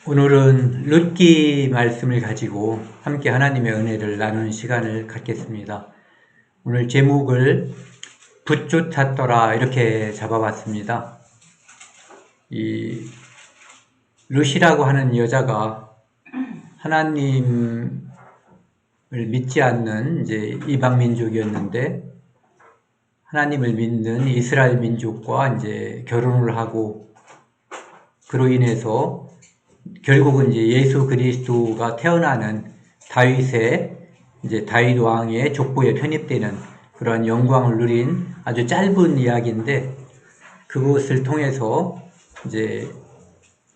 오늘은 룻기 말씀을 가지고 함께 하나님의 은혜를 나누는 시간을 갖겠습니다. 오늘 제목을 붙쫓았더라 이렇게 잡아봤습니다. 이 룻이라고 하는 여자가 하나님을 믿지 않는 이제 이방 민족이었는데 하나님을 믿는 이스라엘 민족과 이제 결혼을 하고 그로 인해서 결국은 이제 예수 그리스도가 태어나는 다윗의 이제 다윗 왕의 족보에 편입되는 그러한 영광을 누린 아주 짧은 이야기인데 그것을 통해서 이제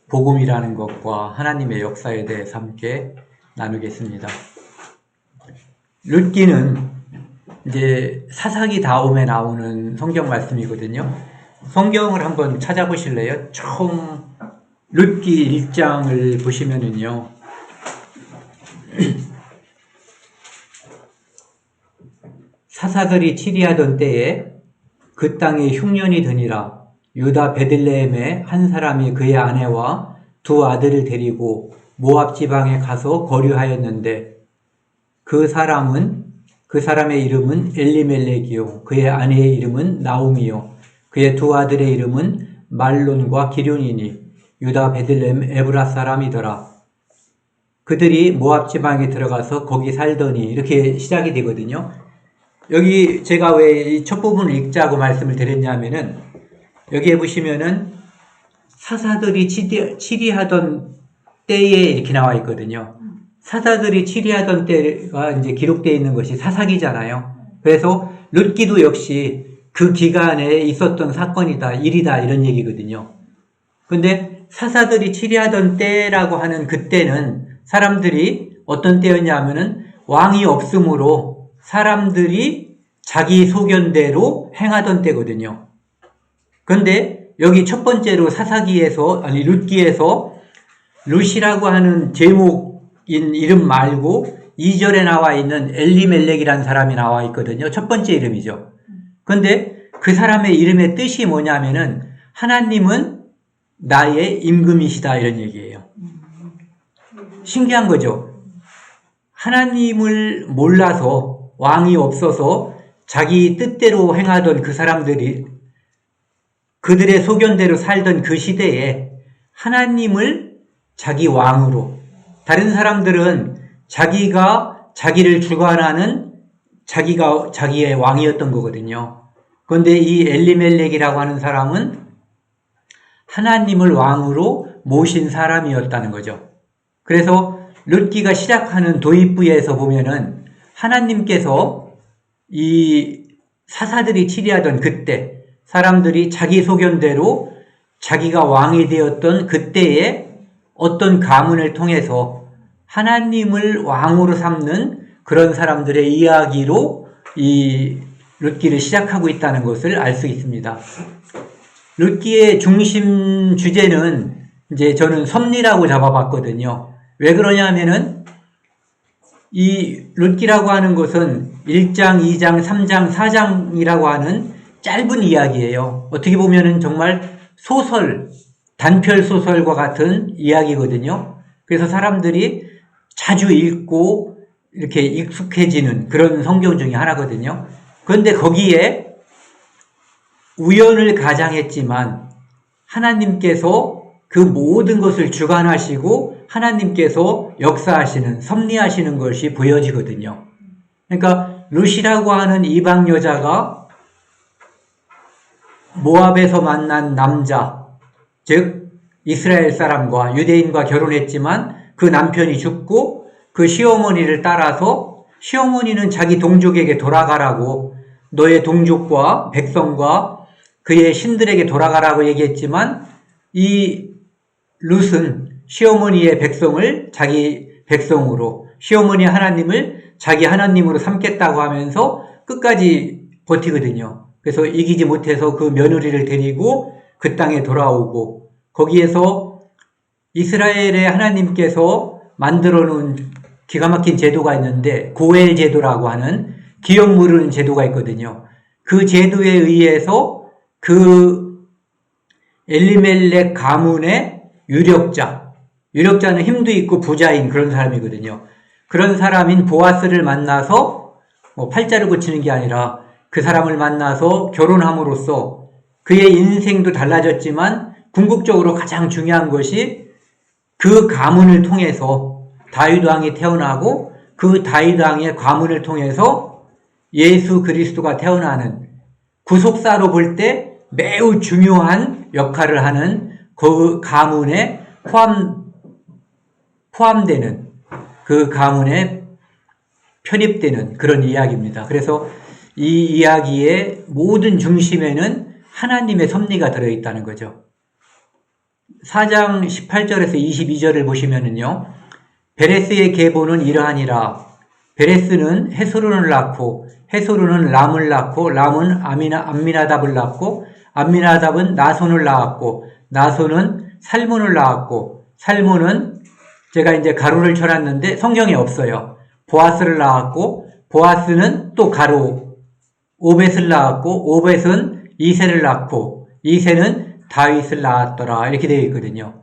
복음이라는 것과 하나님의 역사에 대해서 함께 나누겠습니다. 룻기는 이제 사사기 다음에 나오는 성경 말씀이거든요. 성경을 한번 찾아보실래요? 처음 룻기 1장을 보시면은요. 사사들이 치리하던 때에 그 땅에 흉년이 드니라. 유다 베들레헴에 한 사람이 그의 아내와 두 아들을 데리고 모압 지방에 가서 거류하였는데 그 사람의 이름은 엘리멜렉이요 그의 아내의 이름은 나오미요 그의 두 아들의 이름은 말론과 기륜이니 유다 베들레헴 에브라 사람이더라. 그들이 모압 지방에 들어가서 거기 살더니 이렇게 시작이 되거든요. 여기 제가 왜 이 첫 부분을 읽자고 말씀을 드렸냐면은 여기에 보시면은 사사들이 치리하던 때에 이렇게 나와 있거든요. 사사들이 치리하던 때가 이제 기록되어 있는 것이 사사기잖아요. 그래서 룻기도 역시 그 기간에 있었던 사건이다, 일이다 이런 얘기거든요. 근데 사사들이 치리하던 때라고 하는 그때는 사람들이 어떤 때였냐면은 왕이 없으므로 사람들이 자기 소견대로 행하던 때거든요. 그런데 여기 첫 번째로 룻기에서 룻이라고 하는 제목인 이름 말고 2절에 나와 있는 엘리멜렉이라는 사람이 나와 있거든요. 첫 번째 이름이죠. 그런데 그 사람의 이름의 뜻이 뭐냐면은 하나님은 나의 임금이시다 이런 얘기예요. 신기한 거죠. 하나님을 몰라서 왕이 없어서 자기 뜻대로 행하던 그 사람들이 그들의 소견대로 살던 그 시대에 하나님을 자기 왕으로, 다른 사람들은 자기가 자기를 주관하는 자기가 자기의 왕이었던 거거든요. 그런데 이 엘리멜렉이라고 하는 사람은 하나님을 왕으로 모신 사람이었다는 거죠. 그래서 룻기가 시작하는 도입부에서 보면은 하나님께서 이 사사들이 치리하던 그때 사람들이 자기 소견대로 자기가 왕이 되었던 그때에 어떤 가문을 통해서 하나님을 왕으로 삼는 그런 사람들의 이야기로 이 룻기를 시작하고 있다는 것을 알 수 있습니다. 룻기의 중심 주제는 이제 저는 섭리라고 잡아봤거든요. 왜 그러냐면은 이 룻기라고 하는 것은 1장, 2장, 3장, 4장이라고 하는 짧은 이야기예요. 어떻게 보면은 정말 소설, 단편 소설과 같은 이야기거든요. 그래서 사람들이 자주 읽고 이렇게 익숙해지는 그런 성경 중에 하나거든요. 그런데 거기에 우연을 가장했지만 하나님께서 그 모든 것을 주관하시고 하나님께서 역사하시는, 섭리하시는 것이 보여지거든요. 그러니까 룻이라고 하는 이방 여자가 모압에서 만난 남자, 즉 이스라엘 사람과 유대인과 결혼했지만 그 남편이 죽고 그 시어머니를 따라서 시어머니는 자기 동족에게 돌아가라고 너의 동족과 백성과 그의 신들에게 돌아가라고 얘기했지만 이 룻은 시어머니의 백성을 자기 백성으로 시어머니 하나님을 자기 하나님으로 삼겠다고 하면서 끝까지 버티거든요. 그래서 이기지 못해서 그 며느리를 데리고 그 땅에 돌아오고 거기에서 이스라엘의 하나님께서 만들어 놓은 기가 막힌 제도가 있는데 고엘 제도라고 하는 기억 모르는 제도가 있거든요. 그 제도에 의해서 그 엘리멜렉 가문의 유력자. 유력자는 힘도 있고 부자인 그런 사람이거든요. 그런 사람인 보아스를 만나서 팔자를 고치는 게 아니라 그 사람을 만나서 결혼함으로써 그의 인생도 달라졌지만 궁극적으로 가장 중요한 것이 그 가문을 통해서 다윗 왕이 태어나고 그 다윗 왕의 가문을 통해서 예수 그리스도가 태어나는 구속사로 볼 때 매우 중요한 역할을 하는 그 가문에 포함되는 그 가문에 편입되는 그런 이야기입니다. 그래서 이 이야기의 모든 중심에는 하나님의 섭리가 들어있다는 거죠. 4장 18절에서 22절을 보시면은요, 베레스의 계보는 이러하니라. 베레스는 헤스론을 낳고, 헤스론은 람을 낳고, 람은 암미나답을 낳고, 암미나답은 나손을 낳았고, 나손은 살몬을 낳았고, 살몬은 제가 이제 가로를 쳐놨는데 성경에 없어요. 보아스를 낳았고, 보아스는 또 가로, 오벳을 낳았고, 오벳은 이새를 낳고, 이새는 다윗을 낳았더라. 이렇게 되어 있거든요.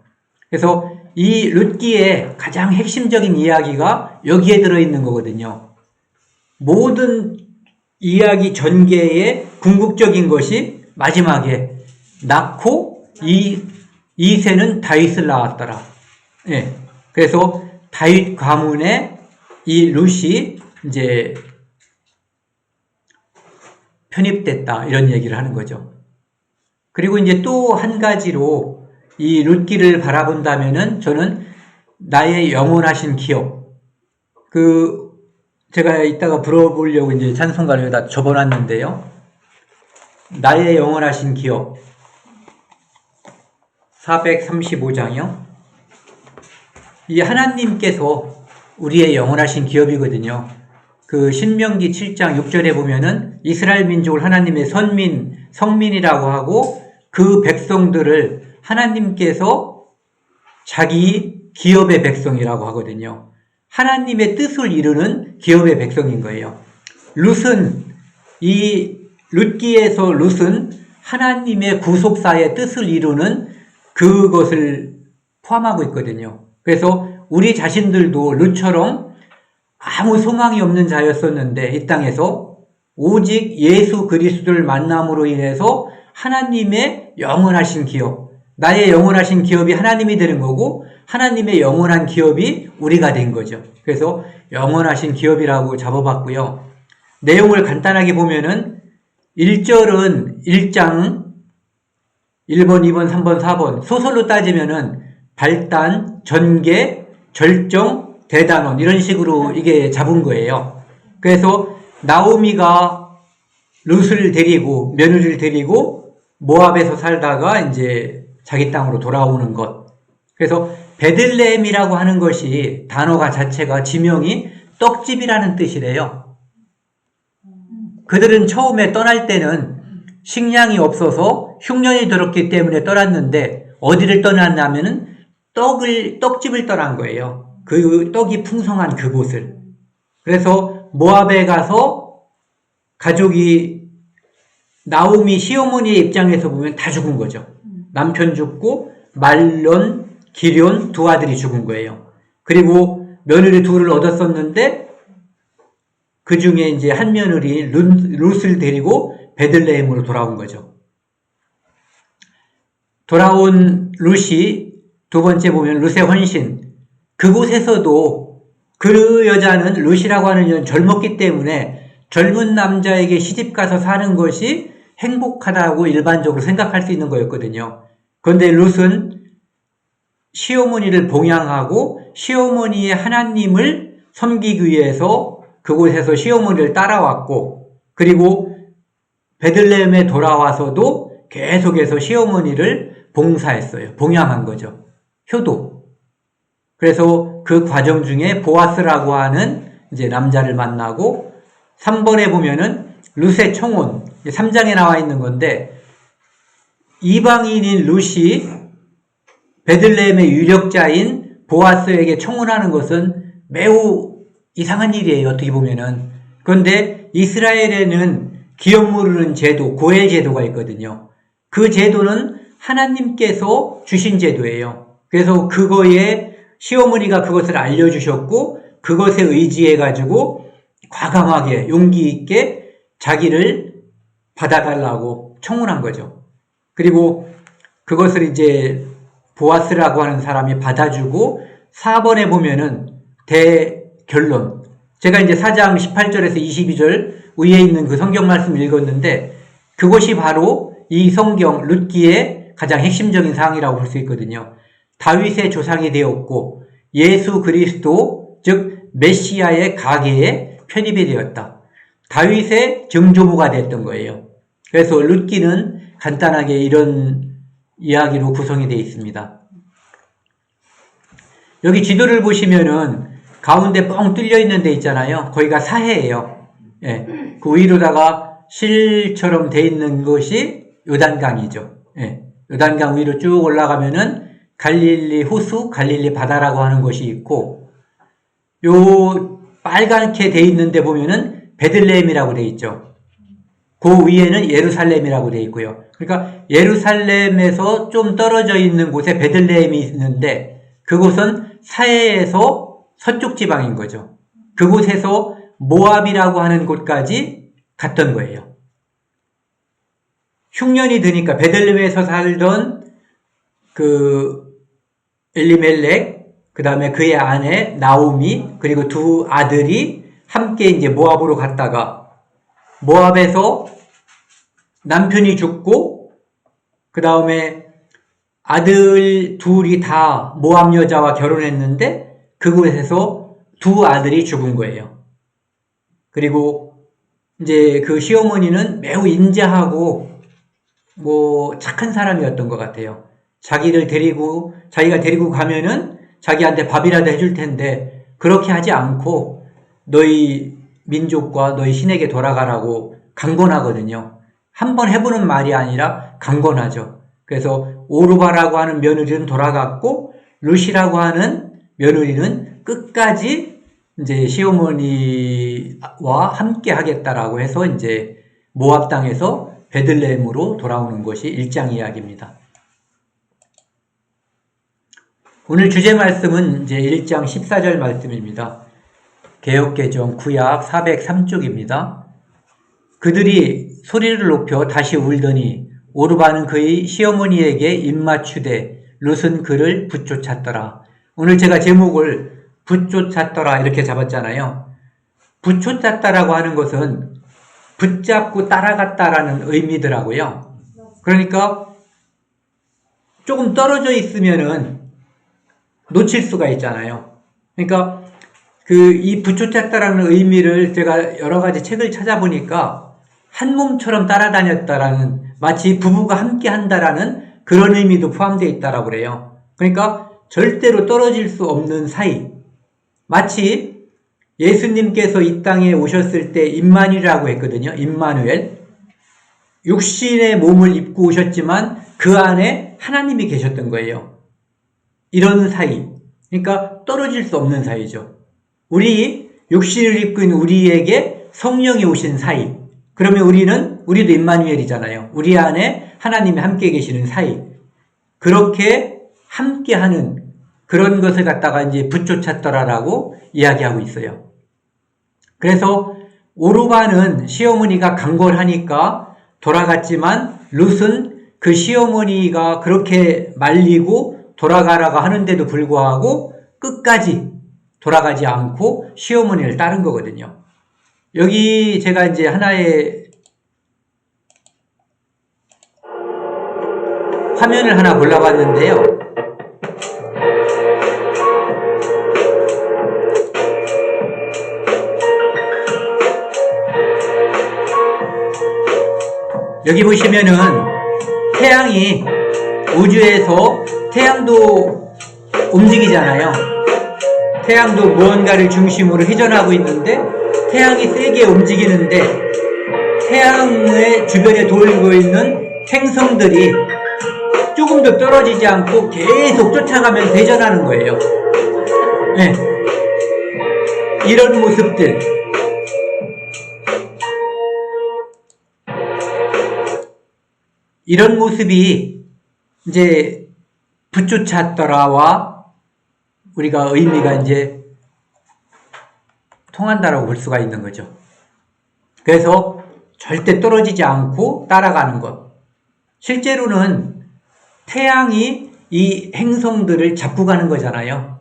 그래서 이 룻기의 가장 핵심적인 이야기가 여기에 들어있는 거거든요. 모든 이야기 전개의 궁극적인 것이 마지막에 낳고 이새는 다윗을 낳았더라. 예. 그래서 다윗 가문에 이 룻이 이제 편입됐다. 이런 얘기를 하는 거죠. 그리고 이제 또 한 가지로 이 룻기를 바라본다면은 저는 나의 영원하신 기업. 제가 이따가 불어보려고 이제 찬송가를 여기다 접어놨는데요. 나의 영원하신 기업. 435장이요. 이 하나님께서 우리의 영원하신 기업이거든요. 그 신명기 7장 6절에 보면은 이스라엘 민족을 하나님의 성민이라고 하고 그 백성들을 하나님께서 자기 기업의 백성이라고 하거든요. 하나님의 뜻을 이루는 기업의 백성인 거예요. 룻기에서 룻은 하나님의 구속사의 뜻을 이루는 그것을 포함하고 있거든요. 그래서 우리 자신들도 룻처럼 아무 소망이 없는 자였었는데 이 땅에서 오직 예수 그리스도를 만남으로 인해서 하나님의 영원하신 기업, 나의 영원하신 기업이 하나님이 되는 거고 하나님의 영원한 기업이 우리가 된 거죠. 그래서 영원하신 기업이라고 잡아봤고요. 내용을 간단하게 보면은 1절은 1장 1번, 2번, 3번, 4번 소설로 따지면은 발단, 전개, 절정, 대단원 이런 식으로 이게 잡은 거예요. 그래서 나오미가 룻을 데리고 며느리를 데리고 모압에서 살다가 이제 자기 땅으로 돌아오는 것. 그래서 베들레헴이라고 하는 것이 단어가 자체가 지명이 떡집이라는 뜻이래요. 그들은 처음에 떠날 때는 식량이 없어서 흉년이 들었기 때문에 떠났는데 어디를 떠났냐면은 떡집을 떠난 거예요. 그 떡이 풍성한 그곳을. 그래서 모압에 가서 가족이 나오미 시어머니의 입장에서 보면 다 죽은 거죠. 남편 죽고 말론, 기럨 두 아들이 죽은 거예요. 그리고 며느리 둘을 얻었었는데 그 중에 이제 한 며느리 룻을 데리고 베들레헴으로 돌아온 거죠. 돌아온 룻이 두 번째 보면 룻의 헌신. 그곳에서도 그 여자는 룻이라고 하는 여자는 젊었기 때문에 젊은 남자에게 시집가서 사는 것이 행복하다고 일반적으로 생각할 수 있는 거였거든요. 그런데 룻은 시어머니를 봉양하고 시어머니의 하나님을 섬기기 위해서 그곳에서 시어머니를 따라왔고 그리고 베들레헴에 돌아와서도 계속해서 시어머니를 봉사했어요. 봉양한 거죠. 효도. 그래서 그 과정 중에 보아스라고 하는 이제 남자를 만나고 3번에 보면은 룻의 청혼 3장에 나와 있는 건데 이방인인 룻이 베들레헴의 유력자인 보아스에게 청혼하는 것은 매우 이상한 일이에요. 어떻게 보면은. 그런데 이스라엘에는 기업 모르는 제도, 고엘 제도가 있거든요. 그 제도는 하나님께서 주신 제도예요. 그래서 그거에 시어머니가 그것을 알려주셨고 그것에 의지해가지고 과감하게 용기 있게 자기를 받아달라고 청혼한 거죠. 그리고 그것을 이제 보아스라고 하는 사람이 받아주고 4번에 보면은 대결론. 제가 이제 4장 18절에서 22절 위에 있는 그 성경 말씀을 읽었는데 그것이 바로 이 성경 룻기의 가장 핵심적인 사항이라고 볼 수 있거든요. 다윗의 조상이 되었고 예수 그리스도 즉 메시아의 가계에 편입이 되었다. 다윗의 증조부가 됐던 거예요. 그래서 룻기는 간단하게 이런 이야기로 구성이 되어 있습니다. 여기 지도를 보시면은 가운데 뻥 뚫려 있는 데 있잖아요. 거기가 사해예요. 예, 그 위로다가 실처럼 돼 있는 것이 요단강이죠. 예, 요단강 위로 쭉 올라가면은 갈릴리 호수, 갈릴리 바다라고 하는 것이 있고, 요 빨갛게 돼 있는데 보면은 베들레헴이라고 돼 있죠. 그 위에는 예루살렘이라고 돼 있고요. 그러니까 예루살렘에서 좀 떨어져 있는 곳에 베들레헴이 있는데 그곳은 사해에서 서쪽 지방인 거죠. 그곳에서 모압이라고 하는 곳까지 갔던 거예요. 흉년이 드니까 베들레헴에서 살던 그 엘리멜렉, 그 다음에 그의 아내 나오미, 그리고 두 아들이 함께 이제 모압으로 갔다가 모압에서 남편이 죽고 그 다음에 아들 둘이 다 모압 여자와 결혼했는데 그곳에서 두 아들이 죽은 거예요. 그리고 이제 그 시어머니는 매우 인자하고 뭐 착한 사람이었던 것 같아요. 자기가 데리고 가면은 자기한테 밥이라도 해줄 텐데 그렇게 하지 않고 너희 민족과 너희 신에게 돌아가라고 강권하거든요. 한번 해보는 말이 아니라 강권하죠. 그래서 오르바라고 하는 며느리는 돌아갔고 룻이라고 하는 며느리는 끝까지 이제 시어머니와 함께 하겠다라고 해서 이제 모압 땅에서 베들레헴으로 돌아오는 것이 1장 이야기입니다. 오늘 주제 말씀은 이제 1장 14절 말씀입니다. 개역개정 구약 403쪽입니다. 그들이 소리를 높여 다시 울더니 오르바는 그의 시어머니에게 입맞추되 룻은 그를 붙쫓았더라. 오늘 제가 제목을 붙쫓았더라 이렇게 잡았잖아요. 붙쫓았다라고 하는 것은 붙잡고 따라갔다라는 의미더라고요. 그러니까 조금 떨어져 있으면은 놓칠 수가 있잖아요. 그러니까 이 붙쫓았다라는 의미를 제가 여러 가지 책을 찾아보니까 한 몸처럼 따라다녔다라는 마치 부부가 함께 한다라는 그런 의미도 포함되어 있다라고 그래요. 그러니까 절대로 떨어질 수 없는 사이. 마치 예수님께서 이 땅에 오셨을 때 임마누엘이라고 했거든요. 임마누엘. 육신의 몸을 입고 오셨지만 그 안에 하나님이 계셨던 거예요. 이런 사이. 그러니까 떨어질 수 없는 사이죠. 우리 육신을 입고 있는 우리에게 성령이 오신 사이. 그러면 우리도 임마누엘이잖아요. 우리 안에 하나님이 함께 계시는 사이. 그렇게 함께하는 그런 것을 갖다가 이제 붙쫓았더라라고 이야기하고 있어요. 그래서 오르바는 시어머니가 강권하니까 돌아갔지만 룻은 그 시어머니가 그렇게 말리고 돌아가라고 하는데도 불구하고 끝까지 돌아가지 않고 시어머니를 따른 거거든요. 여기 제가 이제 하나의 화면을 하나 골라봤는데요. 여기 보시면은 태양이 우주에서 태양도 움직이잖아요. 태양도 무언가를 중심으로 회전하고 있는데 태양이 세게 움직이는데 태양의 주변에 돌고 있는 행성들이 조금 더 떨어지지 않고 계속 쫓아가면서 회전하는 거예요. 네. 이런 모습들. 이런 모습이 이제 붙쫓았더라와 우리가 의미가 이제 통한다라고 볼 수가 있는 거죠. 그래서 절대 떨어지지 않고 따라가는 것. 실제로는 태양이 이 행성들을 잡고 가는 거잖아요.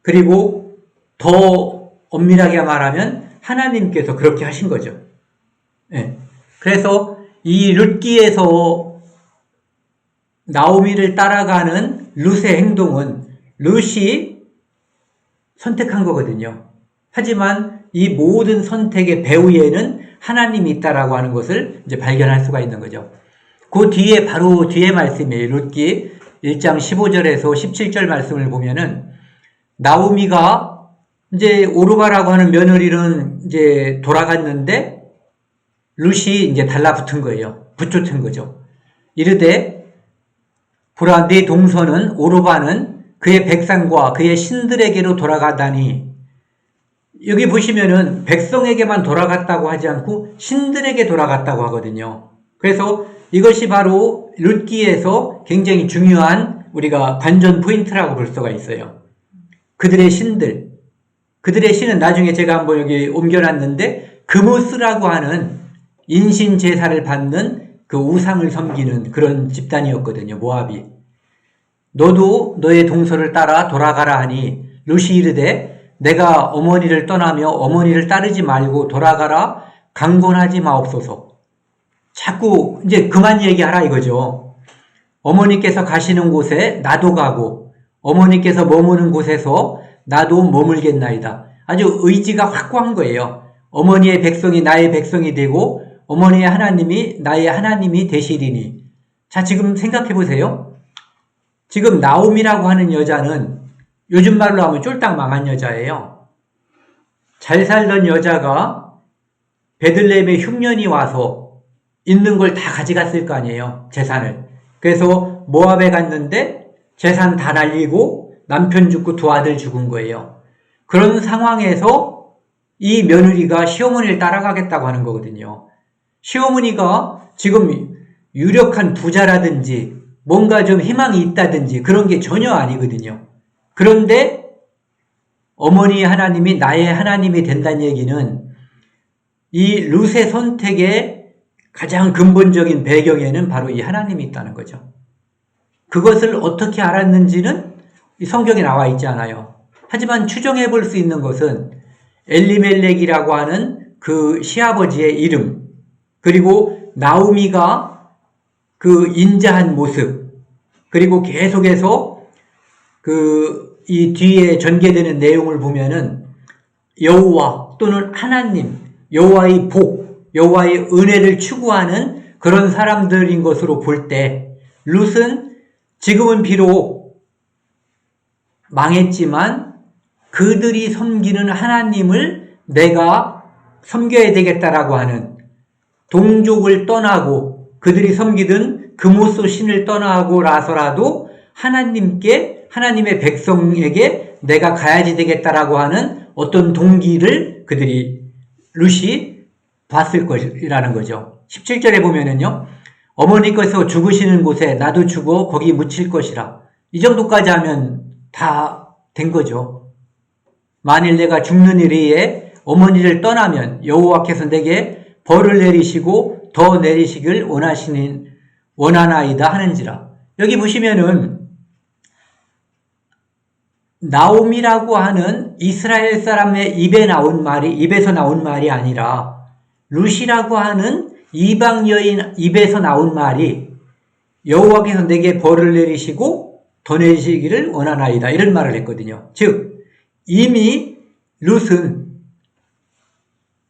그리고 더 엄밀하게 말하면 하나님께서 그렇게 하신 거죠. 네. 그래서 이 룻기에서 나오미를 따라가는 룻의 행동은 룻이 선택한 거거든요. 하지만 이 모든 선택의 배후에는 하나님이 있다라고 하는 것을 이제 발견할 수가 있는 거죠. 그 뒤에 바로 뒤에 말씀이에요. 룻기 1장 15절에서 17절 말씀을 보면은 나오미가 이제 오르바라고 하는 며느리는 이제 돌아갔는데 룻이 이제 달라붙은 거예요. 붙쫓은 거죠. 이르되 보라 네 동서는 오르바는 그의 백성과 그의 신들에게로 돌아가다니. 여기 보시면은 백성에게만 돌아갔다고 하지 않고 신들에게 돌아갔다고 하거든요. 그래서 이것이 바로 룻기에서 굉장히 중요한 우리가 관전 포인트라고 볼 수가 있어요. 그들의 신들. 그들의 신은 나중에 제가 한번 여기 옮겨놨는데 그모스라고 하는 인신 제사를 받는 그 우상을 섬기는 그런 집단이었거든요. 모압이. 너도 너의 동서를 따라 돌아가라 하니 룻이 이르되 내가 어머니를 떠나며 어머니를 따르지 말고 돌아가라 강권하지 마옵소서. 자꾸 이제 그만 얘기하라 이거죠. 어머니께서 가시는 곳에 나도 가고 어머니께서 머무는 곳에서 나도 머물겠나이다. 아주 의지가 확고한 거예요. 어머니의 백성이 나의 백성이 되고 어머니의 하나님이 나의 하나님이 되시리니. 자, 지금 생각해 보세요. 지금 나오미라고 하는 여자는 요즘 말로 하면 쫄딱 망한 여자예요. 잘 살던 여자가 베들레헴에 흉년이 와서 있는 걸 다 가져갔을 거 아니에요. 재산을. 그래서 모압에 갔는데 재산 다 날리고 남편 죽고 두 아들 죽은 거예요. 그런 상황에서 이 며느리가 시어머니를 따라가겠다고 하는 거거든요. 시어머니가 지금 유력한 부자라든지 뭔가 좀 희망이 있다든지 그런 게 전혀 아니거든요. 그런데 어머니 하나님이 나의 하나님이 된다는 얘기는 이 룻의 선택의 가장 근본적인 배경에는 바로 이 하나님이 있다는 거죠. 그것을 어떻게 알았는지는 이 성경에 나와 있지 않아요. 하지만 추정해 볼 수 있는 것은 엘리멜렉이라고 하는 그 시아버지의 이름, 그리고 나오미가 그 인자한 모습, 그리고 계속해서 이 뒤에 전개되는 내용을 보면은 여호와 또는 하나님, 여호와의 복, 여호와의 은혜를 추구하는 그런 사람들인 것으로 볼 때 룻은 지금은 비록 망했지만 그들이 섬기는 하나님을 내가 섬겨야 되겠다라고 하는, 동족을 떠나고 그들이 섬기던 그모스 신을 떠나고라서라도 하나님의 백성에게 내가 가야지 되겠다라고 하는 어떤 동기를 룻이 봤을 것이라는 거죠. 17절에 보면은요, 어머니께서 죽으시는 곳에 나도 죽어 거기 묻힐 것이라. 이 정도까지 하면 다 된 거죠. 만일 내가 죽는 일에 어머니를 떠나면 여호와께서 내게 벌을 내리시고 더 내리시길 원하나이다 하는지라. 여기 보시면은 나오미라고 하는 이스라엘 사람의 입에서 나온 말이 아니라 룻이라고 하는 이방 여인 입에서 나온 말이 여호와께서 내게 벌을 내리시고 더 내리시기를 원하나이다 이런 말을 했거든요. 즉 이미 룻은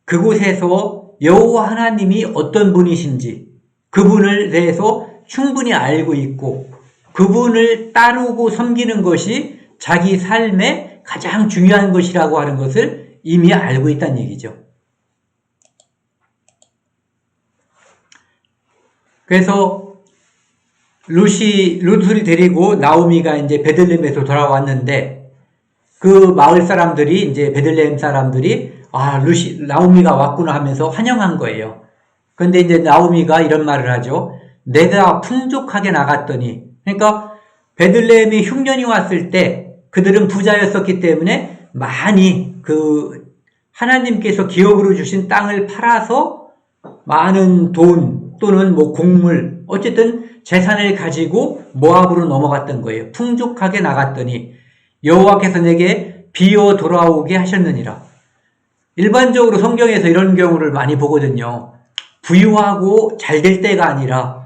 그곳에서 여호와 하나님이 어떤 분이신지 그분을 대해서 충분히 알고 있고 그분을 따르고 섬기는 것이 자기 삶의 가장 중요한 것이라고 하는 것을 이미 알고 있다는 얘기죠. 그래서 룻을 데리고 나오미가 이제 베들레헴에서 돌아왔는데 그 마을 사람들이 이제 베들레헴 사람들이 나오미가 왔구나 하면서 환영한 거예요. 그런데 이제 나오미가 이런 말을 하죠. 내가 풍족하게 나갔더니, 그러니까 베들레헴에 흉년이 왔을 때 그들은 부자였었기 때문에 많이 하나님께서 기업으로 주신 땅을 팔아서 많은 돈 또는 뭐 곡물 어쨌든 재산을 가지고 모압으로 넘어갔던 거예요. 풍족하게 나갔더니 여호와께서 내게 비어 돌아오게 하셨느니라. 일반적으로 성경에서 이런 경우를 많이 보거든요. 부유하고 잘 될 때가 아니라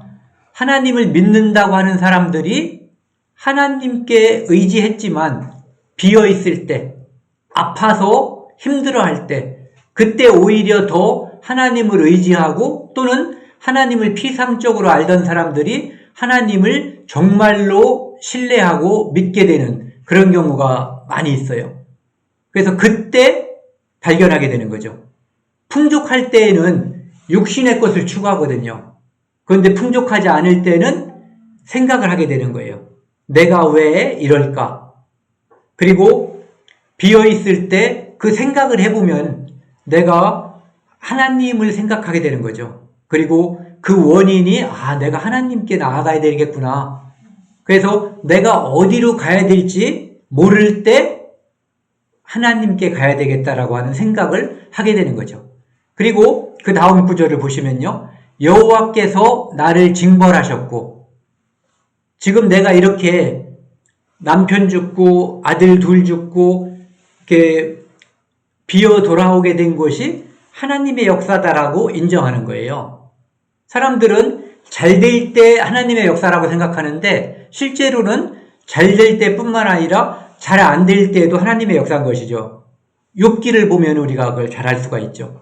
하나님을 믿는다고 하는 사람들이 하나님께 의지했지만 비어 있을 때, 아파서 힘들어할 때, 그때 오히려 더 하나님을 의지하고 또는 하나님을 피상적으로 알던 사람들이 하나님을 정말로 신뢰하고 믿게 되는 그런 경우가 많이 있어요. 그래서 그때 발견하게 되는 거죠. 풍족할 때에는 육신의 것을 추구하거든요. 그런데 풍족하지 않을 때는 생각을 하게 되는 거예요. 내가 왜 이럴까? 그리고 비어있을 때 그 생각을 해보면 내가 하나님을 생각하게 되는 거죠. 그리고 그 원인이 내가 하나님께 나아가야 되겠구나. 그래서 내가 어디로 가야 될지 모를 때 하나님께 가야 되겠다라고 하는 생각을 하게 되는 거죠. 그리고 그 다음 구절을 보시면요. 여호와께서 나를 징벌하셨고 지금 내가 이렇게 남편 죽고 아들 둘 죽고 이렇게 비어 돌아오게 된 것이 하나님의 역사다라고 인정하는 거예요. 사람들은 잘 될 때 하나님의 역사라고 생각하는데 실제로는 잘 될 때뿐만 아니라 잘 안 될 때도 하나님의 역사인 것이죠. 욥기를 보면 우리가 그걸 잘 알 수가 있죠.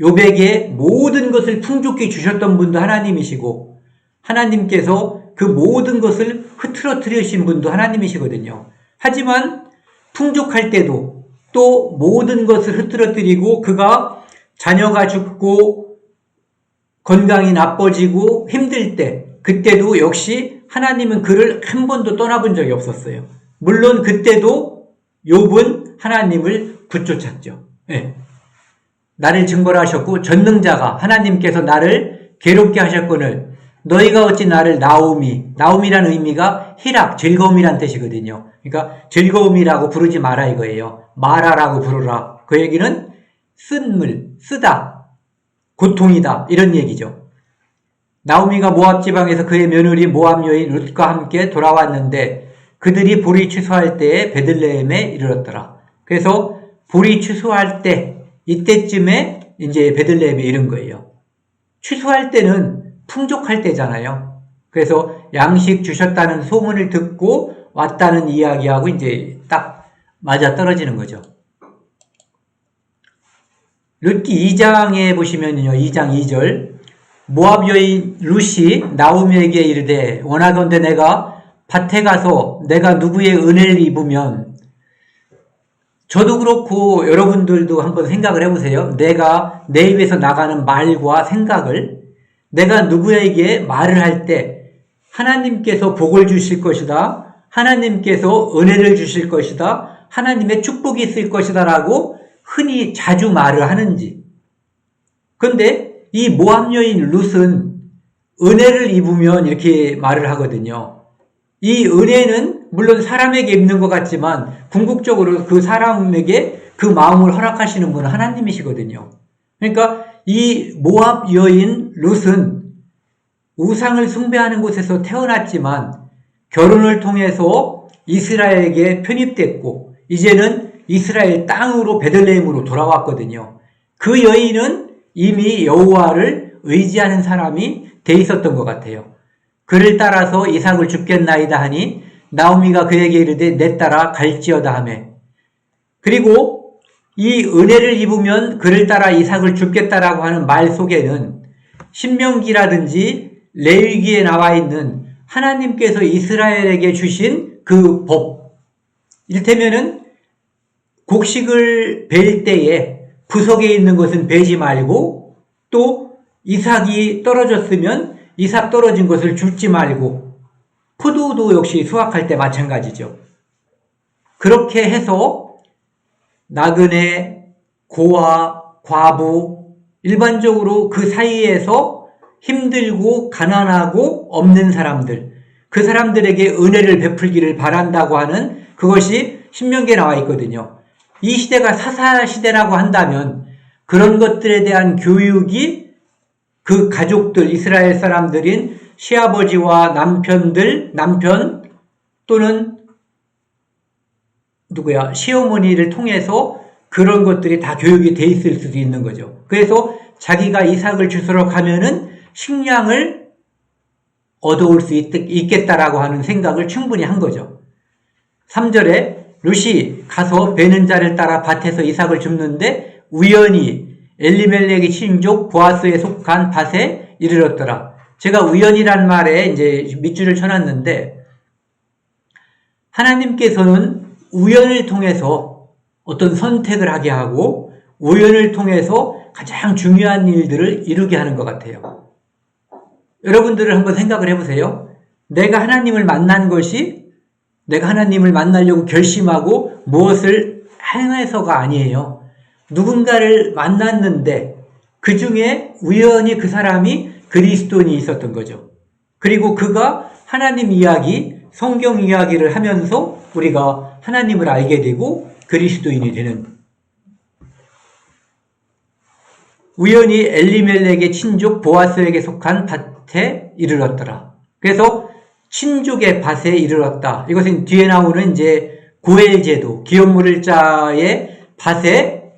욥에게 모든 것을 풍족히 주셨던 분도 하나님이시고 하나님께서 그 모든 것을 흐트러뜨리신 분도 하나님이시거든요. 하지만 풍족할 때도 또 모든 것을 흐트러뜨리고 그가 자녀가 죽고 건강이 나빠지고 힘들 때 그때도 역시 하나님은 그를 한 번도 떠나본 적이 없었어요. 물론 그때도 욥은 하나님을 붙쫓았죠. 네. 나를 징벌하셨고 전능자가 하나님께서 나를 괴롭게 하셨거늘 너희가 어찌 나를 나오미라는 의미가 희락, 즐거움이란 뜻이거든요. 그러니까 즐거움이라고 부르지 마라 이거예요. 마라라고 부르라. 그 얘기는 쓴물, 쓰다, 고통이다 이런 얘기죠. 나오미가 모압 지방에서 그의 며느리 모압 여인 룻과 함께 돌아왔는데 그들이 보리 추수할 때에 베들레헴에 이르렀더라. 그래서 보리 추수할 때 이때쯤에 이제 베들레헴에 이른 거예요. 추수할 때는 풍족할 때잖아요. 그래서 양식 주셨다는 소문을 듣고 왔다는 이야기하고 이제 딱 맞아 떨어지는 거죠. 룻기 2장에 보시면요. 2장 2절 모압 여인 룻이 나오미에게 이르되 원하건대 내가 밭에 가서 내가 누구의 은혜를 입으면 저도 그렇고 여러분들도 한번 생각을 해보세요. 내가 내 입에서 나가는 말과 생각을 내가 누구에게 말을 할 때 하나님께서 복을 주실 것이다. 하나님께서 은혜를 주실 것이다. 하나님의 축복이 있을 것이다 라고 흔히 자주 말을 하는지. 그런데 이 모압 여인 룻은 은혜를 입으면 이렇게 말을 하거든요. 이 은혜는 물론 사람에게 입는 것 같지만 궁극적으로 그 사람에게 그 마음을 허락하시는 분은 하나님이시거든요. 그러니까 이 모압 여인 룻은 우상을 숭배하는 곳에서 태어났지만 결혼을 통해서 이스라엘에게 편입됐고 이제는 이스라엘 땅으로 베들레헴으로 돌아왔거든요. 그 여인은 이미 여호와를 의지하는 사람이 돼 있었던 것 같아요. 그를 따라서 이삭을 줍겠나이다 하니 나오미가 그에게 이르되 내 딸아 갈지어다 하매 그리고 이 은혜를 입으면 그를 따라 이삭을 줍겠다라고 하는 말 속에는 신명기라든지 레위기에 나와 있는 하나님께서 이스라엘에게 주신 그 법 이를테면은 곡식을 벨 때에 부석에 있는 것은 베지 말고 또 이삭이 떨어졌으면 이삭 떨어진 것을 줍지 말고 포도도 역시 수확할 때 마찬가지죠. 그렇게 해서 나그네, 고아, 과부 일반적으로 그 사이에서 힘들고 가난하고 없는 사람들 그 사람들에게 은혜를 베풀기를 바란다고 하는 그것이 신명기에 나와 있거든요. 이 시대가 사사시대라고 한다면 그런 것들에 대한 교육이 그 가족들, 이스라엘 사람들인 시아버지와 남편 또는 시어머니를 통해서 그런 것들이 다 교육이 돼 있을 수도 있는 거죠. 그래서 자기가 이삭을 주스러 가면은 식량을 얻어올 수 있겠다라고 하는 생각을 충분히 한 거죠. 3절에 룻이 가서 베는 자를 따라 밭에서 이삭을 줍는데 우연히 엘리멜렉의 친족 보아스에 속한 밭에 이르렀더라. 제가 우연이란 말에 이제 밑줄을 쳐놨는데 하나님께서는 우연을 통해서 어떤 선택을 하게 하고 우연을 통해서 가장 중요한 일들을 이루게 하는 것 같아요. 여러분들은 한번 생각을 해보세요. 내가 하나님을 만난 것이 내가 하나님을 만나려고 결심하고 무엇을 행해서가 아니에요. 누군가를 만났는데 그 중에 우연히 그 사람이 그리스도인이 있었던 거죠. 그리고 그가 하나님 이야기, 성경 이야기를 하면서 우리가 하나님을 알게 되고 그리스도인이 되는 우연히 엘리멜렉의 친족 보아스에게 속한 밭에 이르렀더라. 그래서 친족의 밭에 이르렀다. 이것은 뒤에 나오는 이제 고엘 제도, 기업 물을 자의 밭에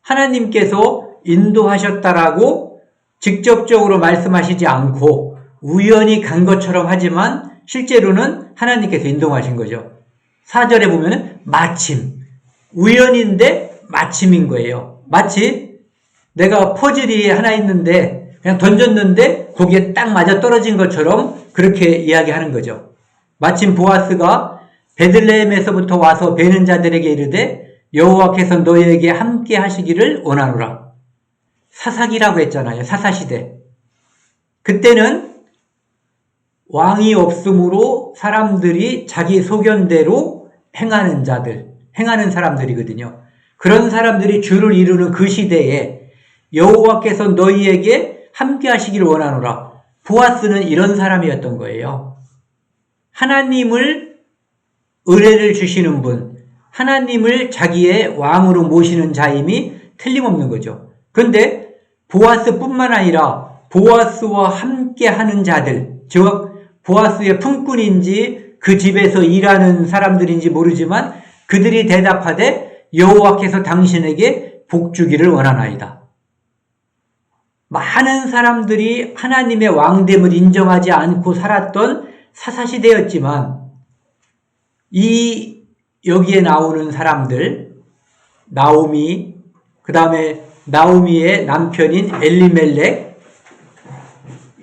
하나님께서 인도하셨다라고 직접적으로 말씀하시지 않고 우연히 간 것처럼 하지만 실제로는 하나님께서 인도하신 거죠. 4절에 보면은 마침, 우연인데 마침인 거예요. 마치 내가 퍼즐이 하나 있는데 그냥 던졌는데 거기에 딱 맞아 떨어진 것처럼 그렇게 이야기하는 거죠. 마침 보아스가 베들레헴에서부터 와서 베는 자들에게 이르되 여호와께서 너희에게 함께 하시기를 원하노라. 사사기라고 했잖아요. 사사시대. 그때는 왕이 없으므로 사람들이 자기 소견대로 행하는 자들, 행하는 사람들이거든요. 그런 사람들이 주를 이루는 그 시대에 여호와께서 너희에게 함께 하시기를 원하노라. 보아스는 이런 사람이었던 거예요. 하나님을 은혜를 주시는 분, 하나님을 자기의 왕으로 모시는 자임이 틀림없는 거죠. 그런데 보아스뿐만 아니라 보아스와 함께 하는 자들, 즉 보아스의 품꾼인지 그 집에서 일하는 사람들인지 모르지만 그들이 대답하되 여호와께서 당신에게 복 주기를 원하나이다. 많은 사람들이 하나님의 왕됨을 인정하지 않고 살았던 사사시대였지만 여기에 나오는 사람들, 나오미, 그 다음에 나오미의 남편인 엘리멜렉,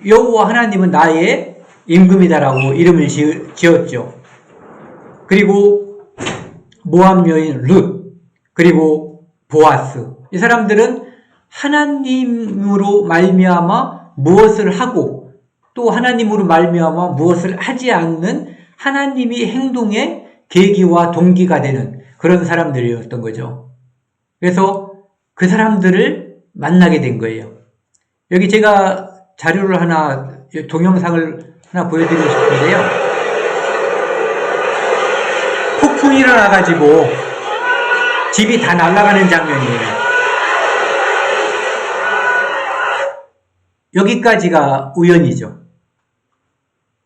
여호와 하나님은 나의 임금이다라고 이름을 지었죠. 그리고 모압 여인 룻, 그리고 보아스. 이 사람들은 하나님으로 말미암아 무엇을 하고 또 하나님으로 말미암아 무엇을 하지 않는 하나님이 행동의 계기와 동기가 되는 그런 사람들이었던 거죠. 그래서 그 사람들을 만나게 된 거예요. 여기 제가 자료를 동영상을 하나 보여드리고 싶은데요. 폭풍이 일어나가지고 집이 다 날아가는 장면이에요. 여기까지가 우연이죠.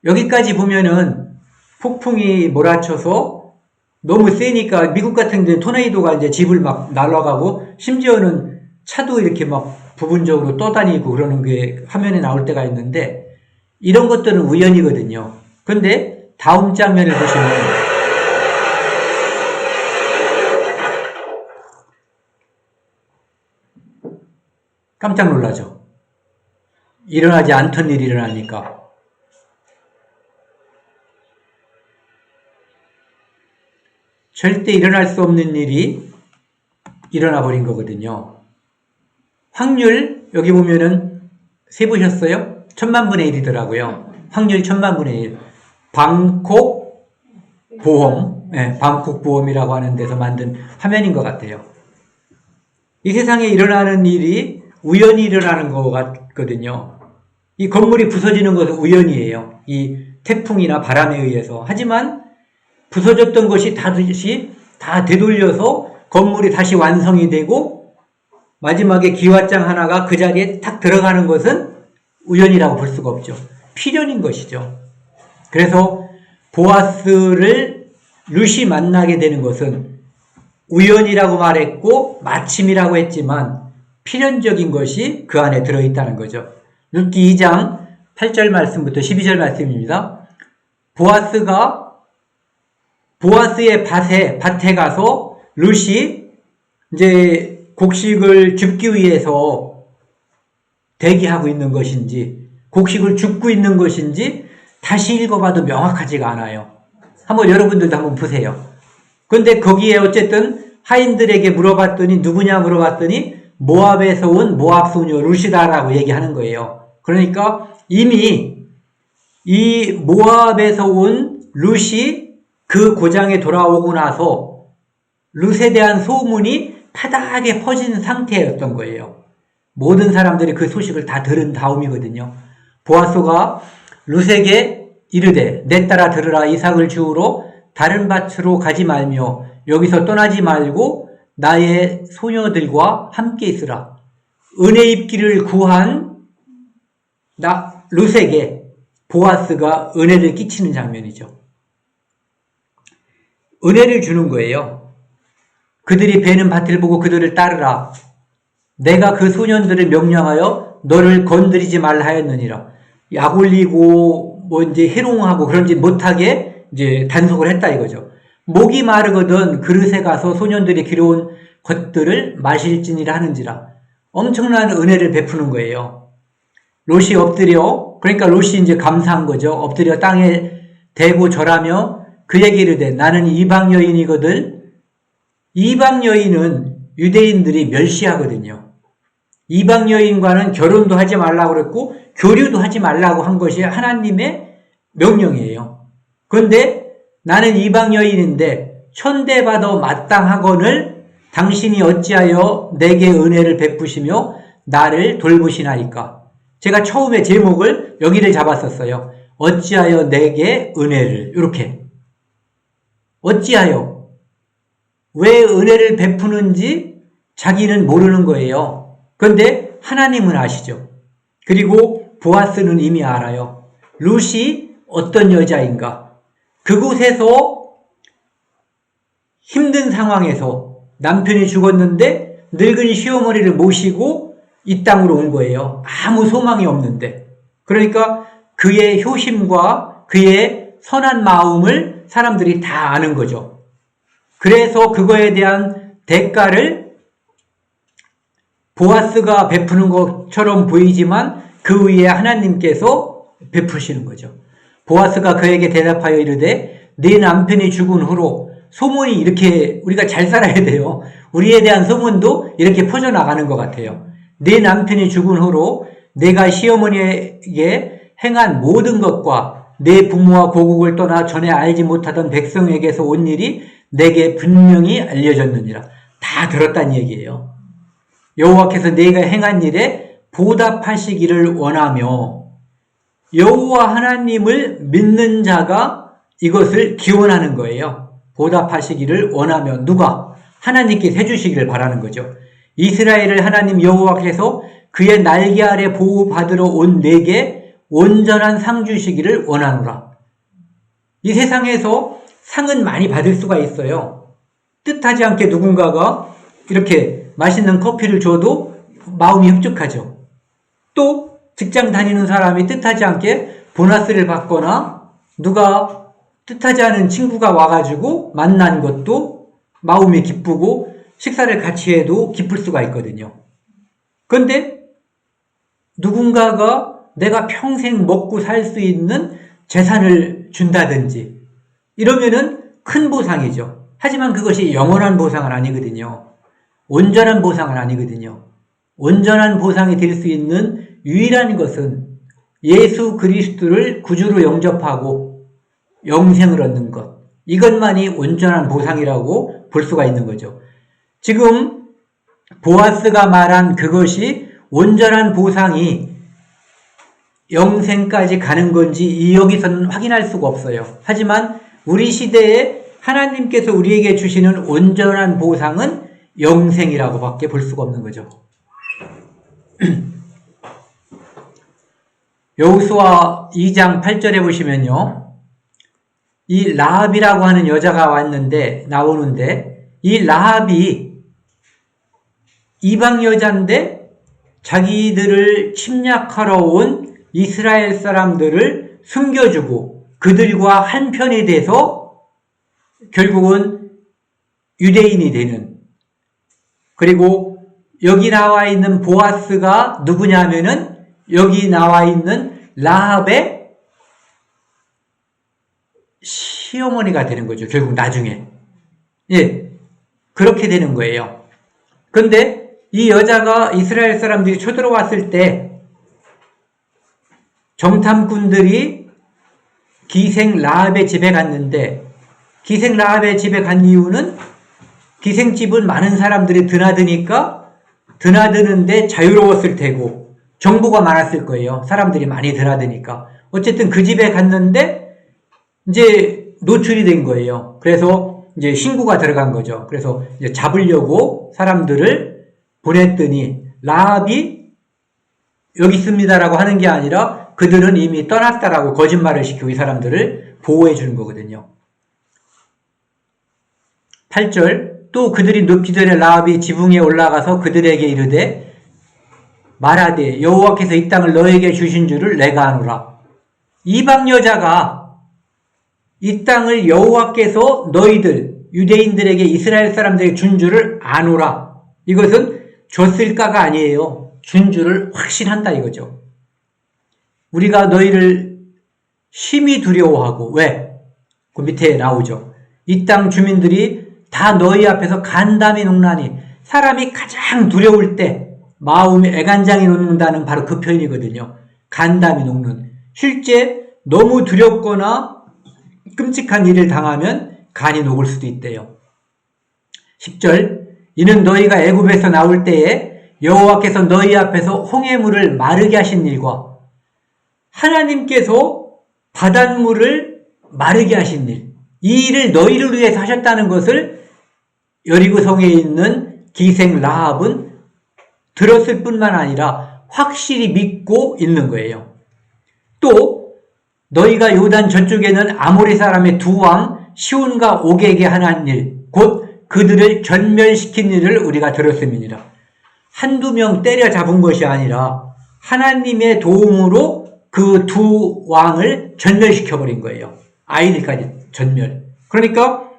여기까지 보면은 폭풍이 몰아쳐서 너무 세니까 미국 같은 데는 토네이도가 이제 집을 막 날아가고 심지어는 차도 이렇게 막 부분적으로 떠다니고 그러는 게 화면에 나올 때가 있는데 이런 것들은 우연이거든요. 그런데 다음 장면을 보시면 깜짝 놀라죠. 일어나지 않던 일이 일어나니까. 절대 일어날 수 없는 일이 일어나 버린 거거든요. 확률, 여기 보면은 세보셨어요? 1000만분의 1이더라고요. 확률 1000만분의 1. 방콕 보험, 방콕 보험이라고 하는 데서 만든 화면인 것 같아요. 이 세상에 일어나는 일이 우연히 일어나는 것 같거든요. 이 건물이 부서지는 것은 우연이에요. 이 태풍이나 바람에 의해서. 하지만 부서졌던 것이 다시 다 되돌려서 건물이 다시 완성이 되고 마지막에 기와장 하나가 그 자리에 탁 들어가는 것은 우연이라고 볼 수가 없죠. 필연인 것이죠. 그래서 보아스를 룻이 만나게 되는 것은 우연이라고 말했고 마침이라고 했지만 필연적인 것이 그 안에 들어있다는 거죠. 룻기 2장 8절 말씀부터 12절 말씀입니다. 보아스의 밭에 가서 룻이 이제 곡식을 줍기 위해서 대기하고 있는 것인지 곡식을 줍고 있는 것인지 다시 읽어봐도 명확하지가 않아요. 한번 여러분들도 한번 보세요. 그런데 거기에 어쨌든 하인들에게 물어봤더니 누구냐 물어봤더니 모압에서 온 모압 소녀 룻이다라고 얘기하는 거예요. 그러니까 이미 이 모압에서 온 룻이 그 고장에 돌아오고 나서 룻에 대한 소문이 파다하게 퍼진 상태였던 거예요. 모든 사람들이 그 소식을 다 들은 다음이거든요. 보아스가 룻에게 이르되 내 딸아 들으라. 이삭을 주우러 다른 밭으로 가지 말며 여기서 떠나지 말고 나의 소녀들과 함께 있으라. 은혜 입기를 구한 룻에게 보아스가 은혜를 끼치는 장면이죠. 은혜를 주는 거예요. 그들이 베는 밭을 보고 그들을 따르라. 내가 그 소년들을 명령하여 너를 건드리지 말라 하였느니라. 약 올리고 이제 해롱하고 그런 짓 못하게 이제 단속을 했다 이거죠. 목이 마르거든 그릇에 가서 소년들이 기러온 것들을 마실지니라 하는지라. 엄청난 은혜를 베푸는 거예요. 롯이 엎드려, 그러니까 롯이 이제 감사한 거죠. 엎드려 땅에 대고 절하며 그에게 이르되 나는 이방 여인이거든. 이방 여인은 유대인들이 멸시하거든요. 이방 여인과는 결혼도 하지 말라고 그랬고 교류도 하지 말라고 한 것이 하나님의 명령이에요. 그런데 나는 이방 여인인데 천대받아 마땅하거늘 당신이 어찌하여 내게 은혜를 베푸시며 나를 돌보시나이까. 제가 처음에 제목을 여기를 잡았었어요. 어찌하여 내게 은혜를. 이렇게. 어찌하여. 왜 은혜를 베푸는지 자기는 모르는 거예요. 그런데 하나님은 아시죠. 그리고 보아스는 이미 알아요. 룻이 어떤 여자인가. 그곳에서 힘든 상황에서 남편이 죽었는데 늙은 시어머니를 모시고 이 땅으로 온 거예요. 아무 소망이 없는데. 그러니까 그의 효심과 그의 선한 마음을 사람들이 다 아는 거죠. 그래서 그거에 대한 대가를 보아스가 베푸는 것처럼 보이지만 그 위에 하나님께서 베푸시는 거죠. 보아스가 그에게 대답하여 이르되 네 남편이 죽은 후로 소문이 이렇게 우리가 잘 살아야 돼요. 우리에 대한 소문도 이렇게 퍼져나가는 것 같아요. 네 남편이 죽은 후로 내가 시어머니에게 행한 모든 것과 내 부모와 고국을 떠나 전에 알지 못하던 백성에게서 온 일이 내게 분명히 알려졌느니라. 다 들었다는 얘기예요. 여호와께서 내가 행한 일에 보답하시기를 원하며 여호와 하나님을 믿는 자가 이것을 기원하는 거예요. 보답하시기를 원하며 누가? 하나님께 해주시기를 바라는 거죠. 이스라엘을 하나님 여호와께서 그의 날개 아래 보호받으러 온 내게 온전한 상 주시기를 원하노라. 이 세상에서 상은 많이 받을 수가 있어요. 뜻하지 않게 누군가가 이렇게 맛있는 커피를 줘도 마음이 흡족하죠. 또 직장 다니는 사람이 뜻하지 않게 보너스를 받거나 누가 뜻하지 않은 친구가 와가지고 만난 것도 마음이 기쁘고 식사를 같이 해도 기쁠 수가 있거든요. 그런데 누군가가 내가 평생 먹고 살 수 있는 재산을 준다든지 이러면은 큰 보상이죠. 하지만 그것이 영원한 보상은 아니거든요. 온전한 보상은 아니거든요. 온전한 보상이 될 수 있는 유일한 것은 예수 그리스도를 구주로 영접하고 영생을 얻는 것. 이것만이 온전한 보상이라고 볼 수가 있는 거죠. 지금 보아스가 말한 그것이 온전한 보상이 영생까지 가는 건지 여기서는 확인할 수가 없어요. 하지만 우리 시대에 하나님께서 우리에게 주시는 온전한 보상은 영생이라고 밖에 볼 수가 없는 거죠. 여호수아 2장 8절에 보시면요. 이 라합이라고 하는 여자가 나오는데 이 라합이 이방 여자인데 자기들을 침략하러 온 이스라엘 사람들을 숨겨주고 그들과 한편이 돼서 결국은 유대인이 되는, 그리고 여기 나와 있는 보아스가 누구냐면은 여기 나와 있는 라합의 시어머니가 되는 거죠. 결국 나중에. 예, 그렇게 되는 거예요. 근데 이 여자가 이스라엘 사람들이 쳐들어왔을 때 정탐꾼들이 기생 라합의 집에 갔는데, 기생 라합의 집에 간 이유는 기생집은 많은 사람들이 드나드니까 드나드는데 자유로웠을 테고 정보가 많았을 거예요. 사람들이 많이 드나드니까. 어쨌든 그 집에 갔는데 이제 노출이 된 거예요. 그래서 이제 신고가 들어간 거죠. 그래서 이제 잡으려고 사람들을 보냈더니 라합이 여기 있습니다라고 하는 게 아니라 그들은 이미 떠났다라고 거짓말을 시키고 이 사람들을 보호해 주는 거거든요. 8절, 또 그들이 눕기 전에 라합이 지붕에 올라가서 그들에게 이르되 말하되 여호와께서 이 땅을 너에게 주신 줄을 내가 아노라. 이방 여자가 이 땅을 여호와께서 너희들 유대인들에게 이스라엘 사람들에게 준 줄을 아노라. 이것은 줬을까가 아니에요. 준 줄을 확신한다 이거죠. 우리가 너희를 심히 두려워하고, 왜? 그 밑에 나오죠. 이 땅 주민들이 다 너희 앞에서 간담이 녹나니, 사람이 가장 두려울 때 마음이 애간장이 녹는다는 바로 그 표현이거든요. 간담이 녹는. 실제 너무 두렵거나 끔찍한 일을 당하면 간이 녹을 수도 있대요. 10절, 이는 너희가 애굽에서 나올 때에 여호와께서 너희 앞에서 홍해물을 마르게 하신 일과 하나님께서 바닷물을 마르게 하신 일, 이 일을 너희를 위해서 하셨다는 것을 여리고성에 있는 기생 라합은 들었을 뿐만 아니라 확실히 믿고 있는 거예요. 또 너희가 요단 저쪽에는 아모리 사람의 두 왕 시온과 옥에게 하는 일, 곧 그들을 전멸시킨 일을 우리가 들었음이니라. 한두 명 때려잡은 것이 아니라 하나님의 도움으로 그 두 왕을 전멸시켜버린 거예요. 아이들까지 전멸. 그러니까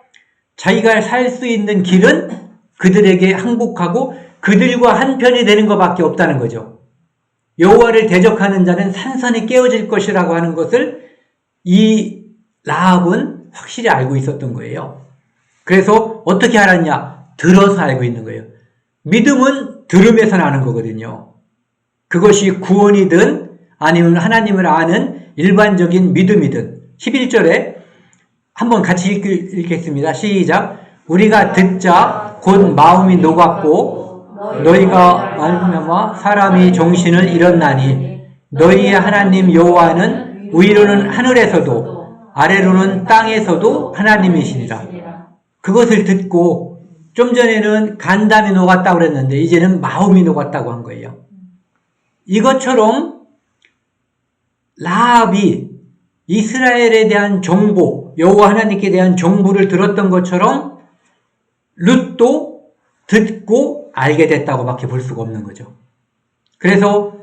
자기가 살 수 있는 길은 그들에게 항복하고 그들과 한편이 되는 것밖에 없다는 거죠. 여호와를 대적하는 자는 산산이 깨어질 것이라고 하는 것을 이 라합은 확실히 알고 있었던 거예요. 그래서 어떻게 알았냐? 들어서 알고 있는 거예요. 믿음은 들음에서 나는 거거든요. 그것이 구원이든 아니면 하나님을 아는 일반적인 믿음이든. 11절에 한번 같이 읽겠습니다. 시작. 우리가 듣자 곧 마음이 녹았고 너희가 말미암아 사람이 정신을 잃었나니 너희의 하나님 여호와는 위로는 하늘에서도 아래로는 땅에서도 하나님이시니라. 그것을 듣고 좀 전에는 간담이 녹았다고 그랬는데 이제는 마음이 녹았다고 한 거예요. 이것처럼 라합이 이스라엘에 대한 정보, 여호와 하나님께 대한 정보를 들었던 것처럼 룻도 듣고 알게 됐다고 밖에 볼 수가 없는 거죠. 그래서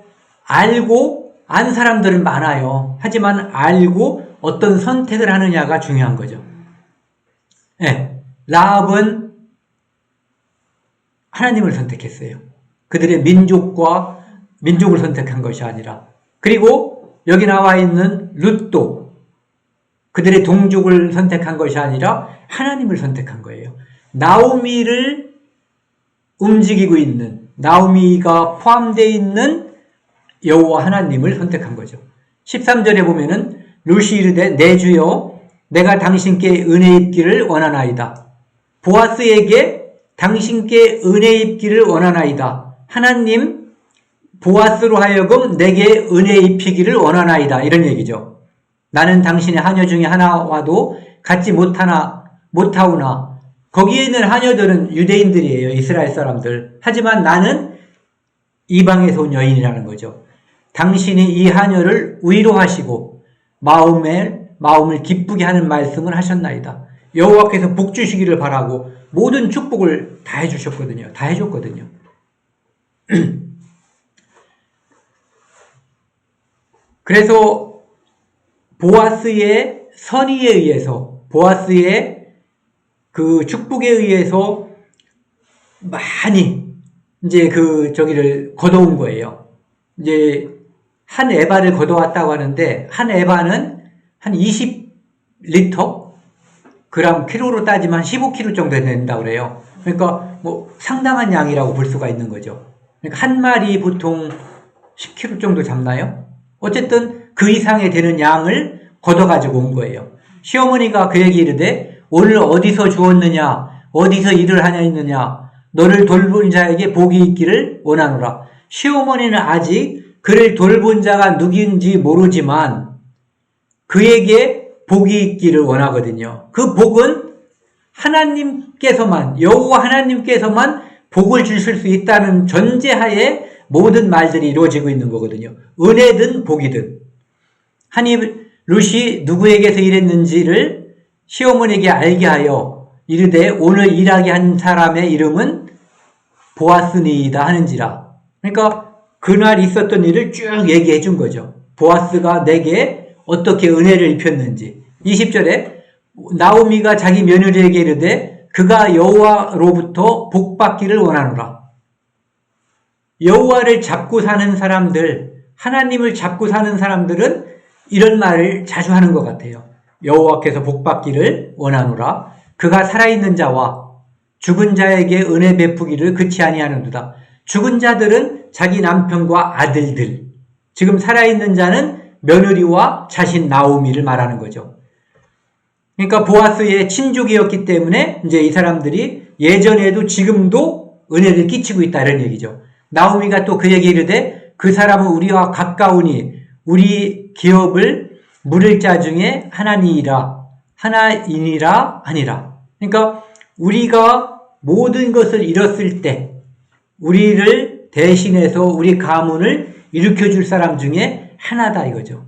알고 안 사람들은 많아요. 하지만 알고 어떤 선택을 하느냐가 중요한 거죠. 네, 라합은 하나님을 선택했어요. 그들의 민족을 선택한 것이 아니라. 그리고 여기 나와 있는 룻도 그들의 동족을 선택한 것이 아니라 하나님을 선택한 거예요. 나오미를 움직이고 있는, 나오미가 포함되어 있는 여호와 하나님을 선택한 거죠. 13절에 보면은 룻이 이르되 내 주여 내가 당신께 은혜 입기를 원하나이다. 보아스에게 당신께 은혜 입기를 원하나이다. 하나님, 보아스로 하여금 내게 은혜 입히기를 원하나이다. 이런 얘기죠. 나는 당신의 하녀 중에 하나와도 같지 못하오나 거기에 있는 하녀들은 유대인들이에요. 이스라엘 사람들. 하지만 나는 이방에서 온 여인이라는 거죠. 당신이 이 하녀를 위로하시고 마음을 기쁘게 하는 말씀을 하셨나이다. 여호와께서 복 주시기를 바라고 모든 축복을 다 해주셨거든요. 다 해줬거든요. 그래서 보아스의 선의에 의해서, 보아스의 그 축복에 의해서 많이 이제 저기를 걷어온 거예요. 이제 한 에바를 걷어왔다고 하는데, 한 에바는 한 20리터? 킬로로 따지면 15kg 정도 된다고 그래요. 그러니까 뭐 상당한 양이라고 볼 수가 있는 거죠. 그러니까 한 마리 보통 10kg 정도 잡나요? 어쨌든 그 이상의 되는 양을 걷어가지고 온 거예요. 시어머니가 그에게 이르되 오늘 어디서 주었느냐, 어디서 일을 하냐 했느냐, 너를 돌본 자에게 복이 있기를 원하노라. 시어머니는 아직 그를 돌본 자가 누구인지 모르지만 그에게 복이 있기를 원하거든요. 그 복은 하나님께서만, 여호와 하나님께서만 복을 주실 수 있다는 전제하에 모든 말들이 이루어지고 있는 거거든요. 은혜든 복이든. 룻이 누구에게서 일했는지를 시어머니에게 알게 하여 이르되 오늘 일하게 한 사람의 이름은 보아스니이다 하는지라. 그러니까 그날 있었던 일을 쭉 얘기해 준 거죠. 보아스가 내게 어떻게 은혜를 입혔는지. 20절에 나오미가 자기 며느리에게 이르되 그가 여호와로부터 복받기를 원하노라. 여호와를 잡고 사는 사람들, 하나님을 잡고 사는 사람들은 이런 말을 자주 하는 것 같아요. 여호와께서 복받기를 원하노라. 그가 살아있는 자와 죽은 자에게 은혜 베푸기를 그치 아니하는도다. 죽은 자들은 자기 남편과 아들들, 지금 살아있는 자는 며느리와 자신 나오미를 말하는 거죠. 그러니까 보아스의 친족이었기 때문에 이제 이 사람들이 예전에도 지금도 은혜를 끼치고 있다 이런 얘기죠. 나오미가 또 그에게 이르되 그 사람은 우리와 가까우니 우리 기업을 물을 자 중에 하나니라 아니라. 그러니까 우리가 모든 것을 잃었을 때 우리를 대신해서 우리 가문을 일으켜줄 사람 중에 하나다 이거죠.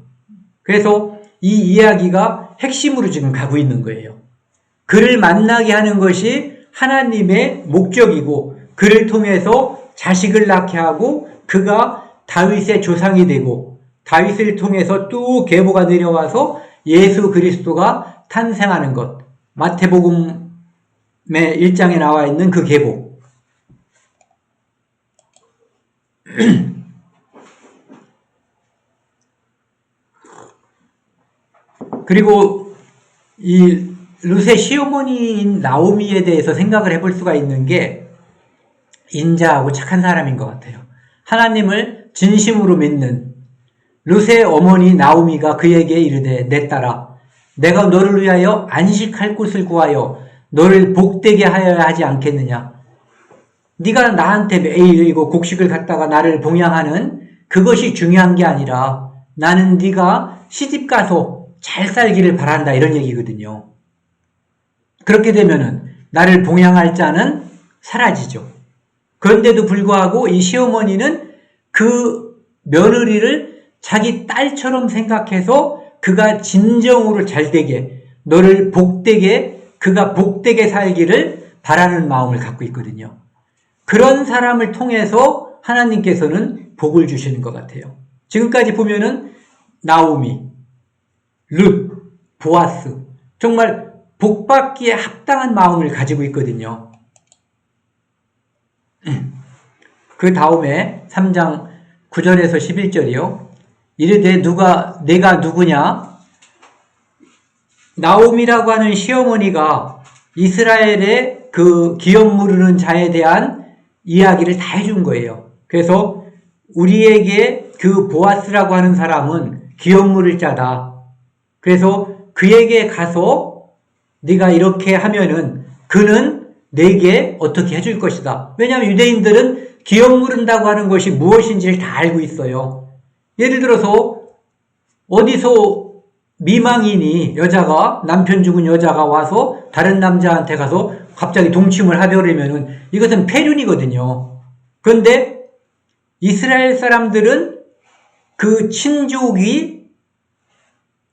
그래서 이 이야기가 핵심으로 지금 가고 있는 거예요. 그를 만나게 하는 것이 하나님의 목적이고 그를 통해서 자식을 낳게 하고 그가 다윗의 조상이 되고 다윗을 통해서 또 계보가 내려와서 예수 그리스도가 탄생하는 것. 마태복음의 1장에 나와 있는 그 계보. 그리고 이 룻의 시어머니인 나오미에 대해서 생각을 해볼 수가 있는 게 인자하고 착한 사람인 것 같아요. 하나님을 진심으로 믿는 룻의 어머니 나오미가 그에게 이르되 내 딸아 내가 너를 위하여 안식할 곳을 구하여 너를 복되게 하여야 하지 않겠느냐. 네가 나한테 매일 이거 곡식을 갖다가 나를 봉양하는 그것이 중요한 게 아니라 나는 네가 시집가서 잘 살기를 바란다 이런 얘기거든요. 그렇게 되면은 나를 봉양할 자는 사라지죠. 그런데도 불구하고 이 시어머니는 그 며느리를 자기 딸처럼 생각해서 그가 진정으로 잘되게 너를 복되게 그가 복되게 살기를 바라는 마음을 갖고 있거든요. 그런 사람을 통해서 하나님께서는 복을 주시는 것 같아요. 지금까지 보면은 나오미, 룻, 보아스 정말 복받기에 합당한 마음을 가지고 있거든요. 그 다음에 3장 9절에서 11절이요. 이르되 내가 누구냐? 나오미라고 하는 시어머니가 이스라엘의 그 기업 무르는 자에 대한 이야기를 다 해준 거예요. 그래서 우리에게 그 보아스라고 하는 사람은 기업 물을 자다. 그래서 그에게 가서 네가 이렇게 하면은 그는 내게 어떻게 해줄 것이다. 왜냐하면 유대인들은 기업 물은다고 하는 것이 무엇인지를 다 알고 있어요. 예를 들어서 어디서 미망인이 여자가 남편 죽은 여자가 와서 다른 남자한테 가서 갑자기 동침을 하려면은 이것은 폐륜이거든요. 그런데 이스라엘 사람들은 그 친족이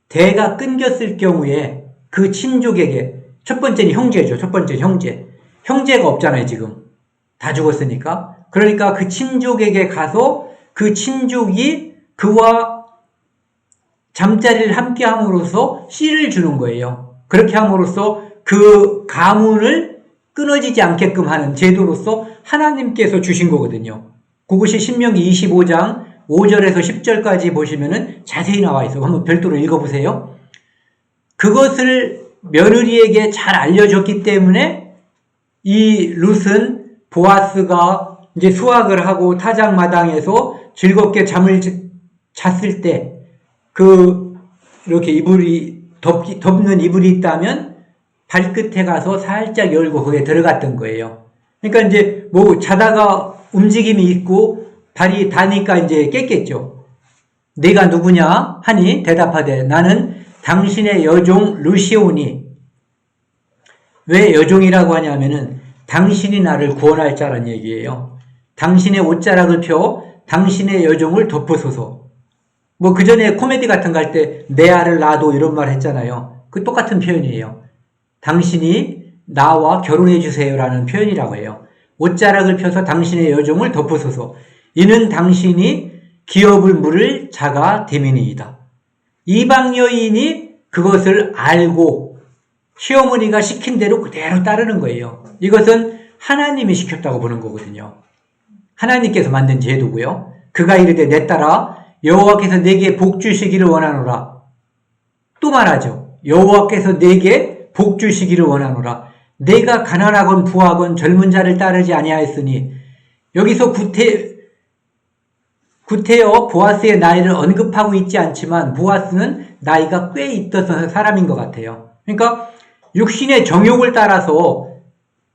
대가 끊겼을 경우에 그 친족에게 첫 번째는 형제죠. 첫 번째 형제. 형제가 없잖아요, 지금. 다 죽었으니까. 그러니까 그 친족에게 가서 그 친족이 그와 잠자리를 함께 함으로써 씨를 주는 거예요. 그렇게 함으로써 그 가문을 끊어지지 않게끔 하는 제도로서 하나님께서 주신 거거든요. 그것이 신명기 25장 5절에서 10절까지 보시면은 자세히 나와 있어요. 한번 별도로 읽어보세요. 그것을 며느리에게 잘 알려줬기 때문에 이 룻은 보아스가 이제 수확을 하고 타작마당에서 즐겁게 잠을 잤을 때 이렇게 덮는 이불이 있다면 발끝에 가서 살짝 열고 거기에 들어갔던 거예요. 그러니까 이제 자다가 움직임이 있고 발이 닿으니까 이제 깼겠죠. 네가 누구냐 하니 대답하되 나는 당신의 여종 루시오니. 왜 여종이라고 하냐면은 당신이 나를 구원할 자란 얘기예요. 당신의 옷자락을 펴 당신의 여종을 덮으소서. 그 전에 코미디 같은 거 할 때 내 알을 놔도 이런 말 했잖아요. 그 똑같은 표현이에요. 당신이 나와 결혼해 주세요라는 표현이라고 해요. 옷자락을 펴서 당신의 여종을 덮으소서. 이는 당신이 기업을 물을 자가 됨이니이다. 이방 여인이 그것을 알고 시어머니가 시킨 대로 그대로 따르는 거예요. 이것은 하나님이 시켰다고 보는 거거든요. 하나님께서 만든 제도고요. 그가 이르되 내 딸아 여호와께서 내게 복 주시기를 원하노라. 또 말하죠. 여호와께서 내게 복 주시기를 원하노라. 내가 가난하건 부하건 젊은 자를 따르지 아니하였으니 여기서 구태여 보아스의 나이를 언급하고 있지 않지만 보아스는 나이가 꽤 있던 사람인 것 같아요. 그러니까 육신의 정욕을 따라서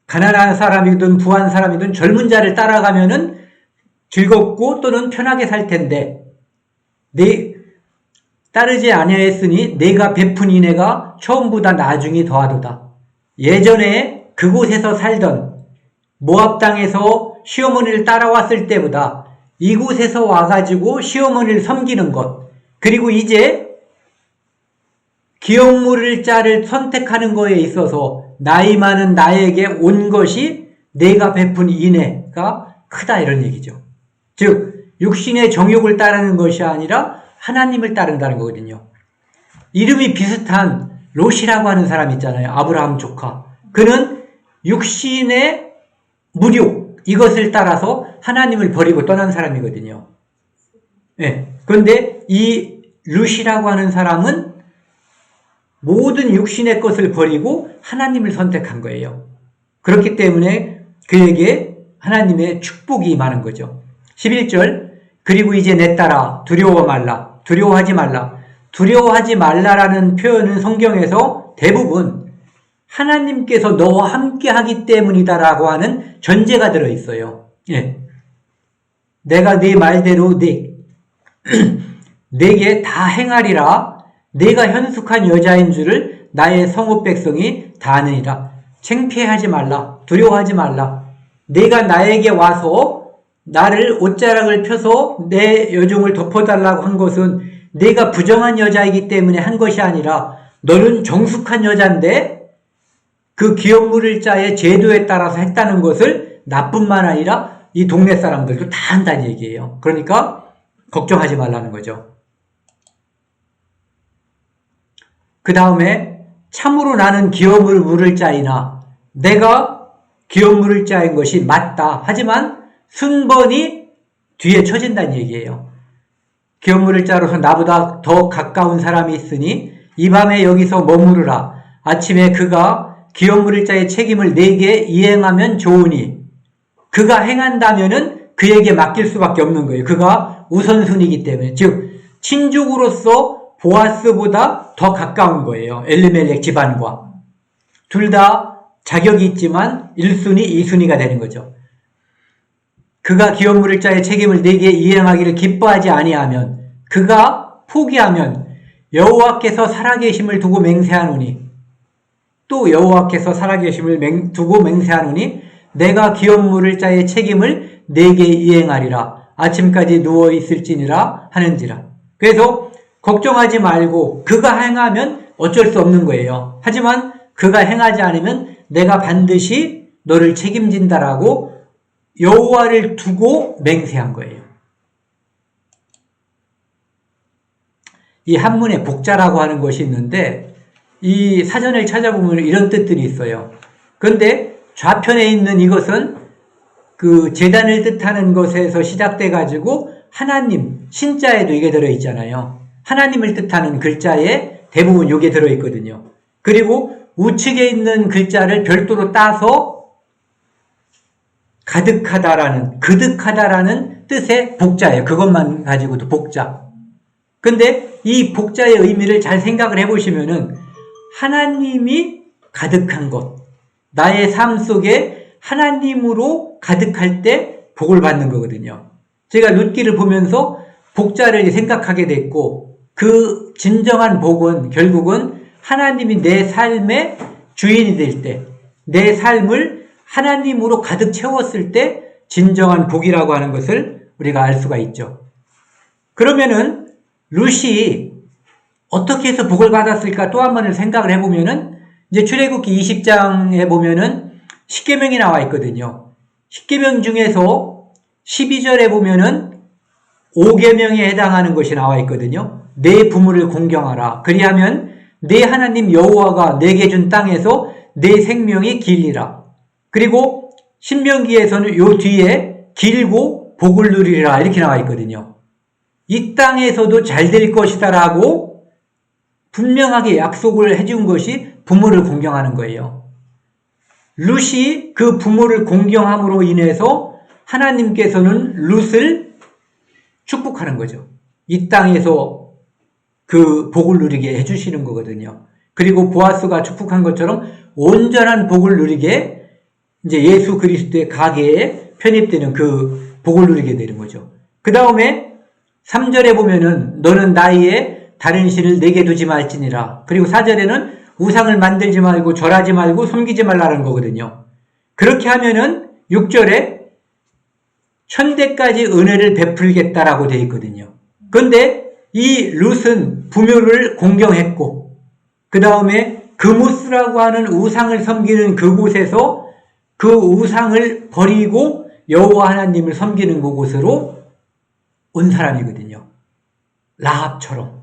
가난한 사람이든 부한 사람이든 젊은 자를 따라가면은 즐겁고 또는 편하게 살 텐데 따르지 아니하였으니 내가 베푼 인애가 처음보다 나중이 더하도다. 예전에 그곳에서 살던 모압 땅에서 시어머니를 따라왔을 때보다 이곳에서 와가지고 시어머니를 섬기는 것, 그리고 이제 기업 물을 자를 선택하는 거에 있어서 나이 많은 나에게 온 것이 내가 베푼 인애가 크다 이런 얘기죠. 즉 육신의 정욕을 따르는 것이 아니라 하나님을 따른다는 거거든요. 이름이 비슷한 롯이라고 하는 사람 있잖아요. 아브라함 조카. 그는 육신의 무욕 이것을 따라서 하나님을 버리고 떠난 사람이거든요. 네. 그런데 이 롯이라고 하는 사람은 모든 육신의 것을 버리고 하나님을 선택한 거예요. 그렇기 때문에 그에게 하나님의 축복이 임하는 거죠. 11절 그리고 이제 내 딸아 두려워하지 말라. 두려워하지 말라라는 표현은 성경에서 대부분 하나님께서 너와 함께 하기 때문이다라고 하는 전제가 들어있어요. 예. 내가 네 말대로 내게 다 행하리라. 내가 현숙한 여자인 줄을 나의 성읍 백성이 다 아느니라. 창피하지 말라. 두려워하지 말라. 내가 나에게 와서 나를 옷자락을 펴서 내 여종을 덮어달라고 한 것은 내가 부정한 여자이기 때문에 한 것이 아니라 너는 정숙한 여자인데 그 기업 물을 자의 제도에 따라서 했다는 것을 나뿐만 아니라 이 동네 사람들도 다 한다는 얘기예요. 그러니까 걱정하지 말라는 거죠. 그 다음에 참으로 나는 기업을 물을 자이나 내가 기업 물을 자인 것이 맞다. 하지만 순번이 뒤에 쳐진다는 얘기예요. 기업 물을 자로서 나보다 더 가까운 사람이 있으니 이 밤에 여기서 머무르라. 아침에 그가 기업 물을 자의 책임을 내게 이행하면 좋으니 그가 행한다면은 그에게 맡길 수밖에 없는 거예요. 그가 우선순위이기 때문에. 즉 친족으로서 보아스보다 더 가까운 거예요. 엘리멜렉 집안과. 둘 다 자격이 있지만 1순위, 2순위가 되는 거죠. 그가 기업 물을 자의 책임을 내게 이행하기를 기뻐하지 아니하면 그가 포기하면 여호와께서 살아계심을 두고 맹세하노니 또 여호와께서 살아계심을 두고 맹세하노니 내가 기업 물을 자의 책임을 내게 이행하리라. 아침까지 누워 있을지니라 하는지라. 그래서 걱정하지 말고 그가 행하면 어쩔 수 없는 거예요. 하지만 그가 행하지 않으면 내가 반드시 너를 책임진다라고 여호와를 두고 맹세한 거예요. 이 한문에 복자라고 하는 것이 있는데 이 사전을 찾아보면 이런 뜻들이 있어요. 그런데 좌편에 있는 이것은 그 제단을 뜻하는 것에서 시작돼 가지고 하나님, 신자에도 이게 들어있잖아요. 하나님을 뜻하는 글자에 대부분 이게 들어있거든요. 그리고 우측에 있는 글자를 별도로 따서 가득하다라는, 그득하다라는 뜻의 복자예요. 그것만 가지고도 복자. 근데 이 복자의 의미를 잘 생각을 해보시면은 하나님이 가득한 것, 나의 삶 속에 하나님으로 가득할 때 복을 받는 거거든요. 제가 룻기를 보면서 복자를 생각하게 됐고 그 진정한 복은 결국은 하나님이 내 삶의 주인이 될 때, 내 삶을 하나님으로 가득 채웠을 때 진정한 복이라고 하는 것을 우리가 알 수가 있죠. 그러면은 룻이 어떻게 해서 복을 받았을까 또 한 번을 생각을 해보면은 이제 출애굽기 20장에 보면은 10계명이 나와 있거든요. 10계명 중에서 12절에 보면은 5계명에 해당하는 것이 나와 있거든요. 내 부모를 공경하라. 그리하면 내 하나님 여호와가 내게 준 땅에서 내 생명이 길리라. 그리고 신명기에서는 요 뒤에 길고 복을 누리리라 이렇게 나와 있거든요. 이 땅에서도 잘 될 것이다 라고 분명하게 약속을 해준 것이 부모를 공경하는 거예요. 룻이 그 부모를 공경함으로 인해서 하나님께서는 룻을 축복하는 거죠. 이 땅에서 그 복을 누리게 해주시는 거거든요. 그리고 보아스가 축복한 것처럼 온전한 복을 누리게 이제 예수 그리스도의 가계에 편입되는 그 복을 누리게 되는 거죠. 그 다음에 3절에 보면은 너는 나이에 다른 신을 내게 두지 말지니라. 그리고 4절에는 우상을 만들지 말고 절하지 말고 섬기지 말라는 거거든요. 그렇게 하면은 6절에 천대까지 은혜를 베풀겠다라고 되어 있거든요. 그런데 이 룻은 부모를 공경했고 그 다음에 그무스라고 하는 우상을 섬기는 그곳에서 그 우상을 버리고 여호와 하나님을 섬기는 그곳으로 온 사람이거든요. 라합처럼.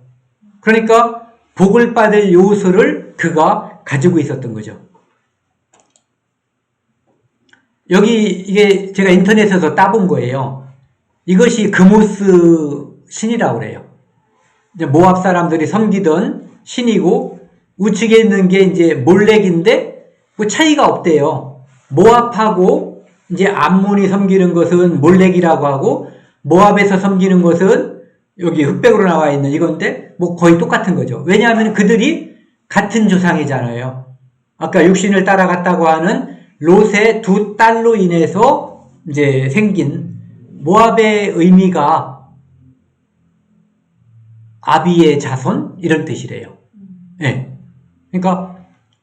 그러니까 복을 받을 요소를 그가 가지고 있었던 거죠. 여기 이게 제가 인터넷에서 따본 거예요. 이것이 그무스 신이라고 그래요. 이제 모압 사람들이 섬기던 신이고 우측에 있는 게 이제 몰렉인데 뭐 차이가 없대요. 모압하고 이제 암몬이 섬기는 것은 몰렉이라고 하고 모압에서 섬기는 것은 여기 흑백으로 나와 있는 이건데 뭐 거의 똑같은 거죠. 왜냐하면 그들이 같은 조상이잖아요. 아까 육신을 따라갔다고 하는 롯의 두 딸로 인해서 이제 생긴 모압의 의미가 아비의 자손 이런 뜻이래요. 네. 그러니까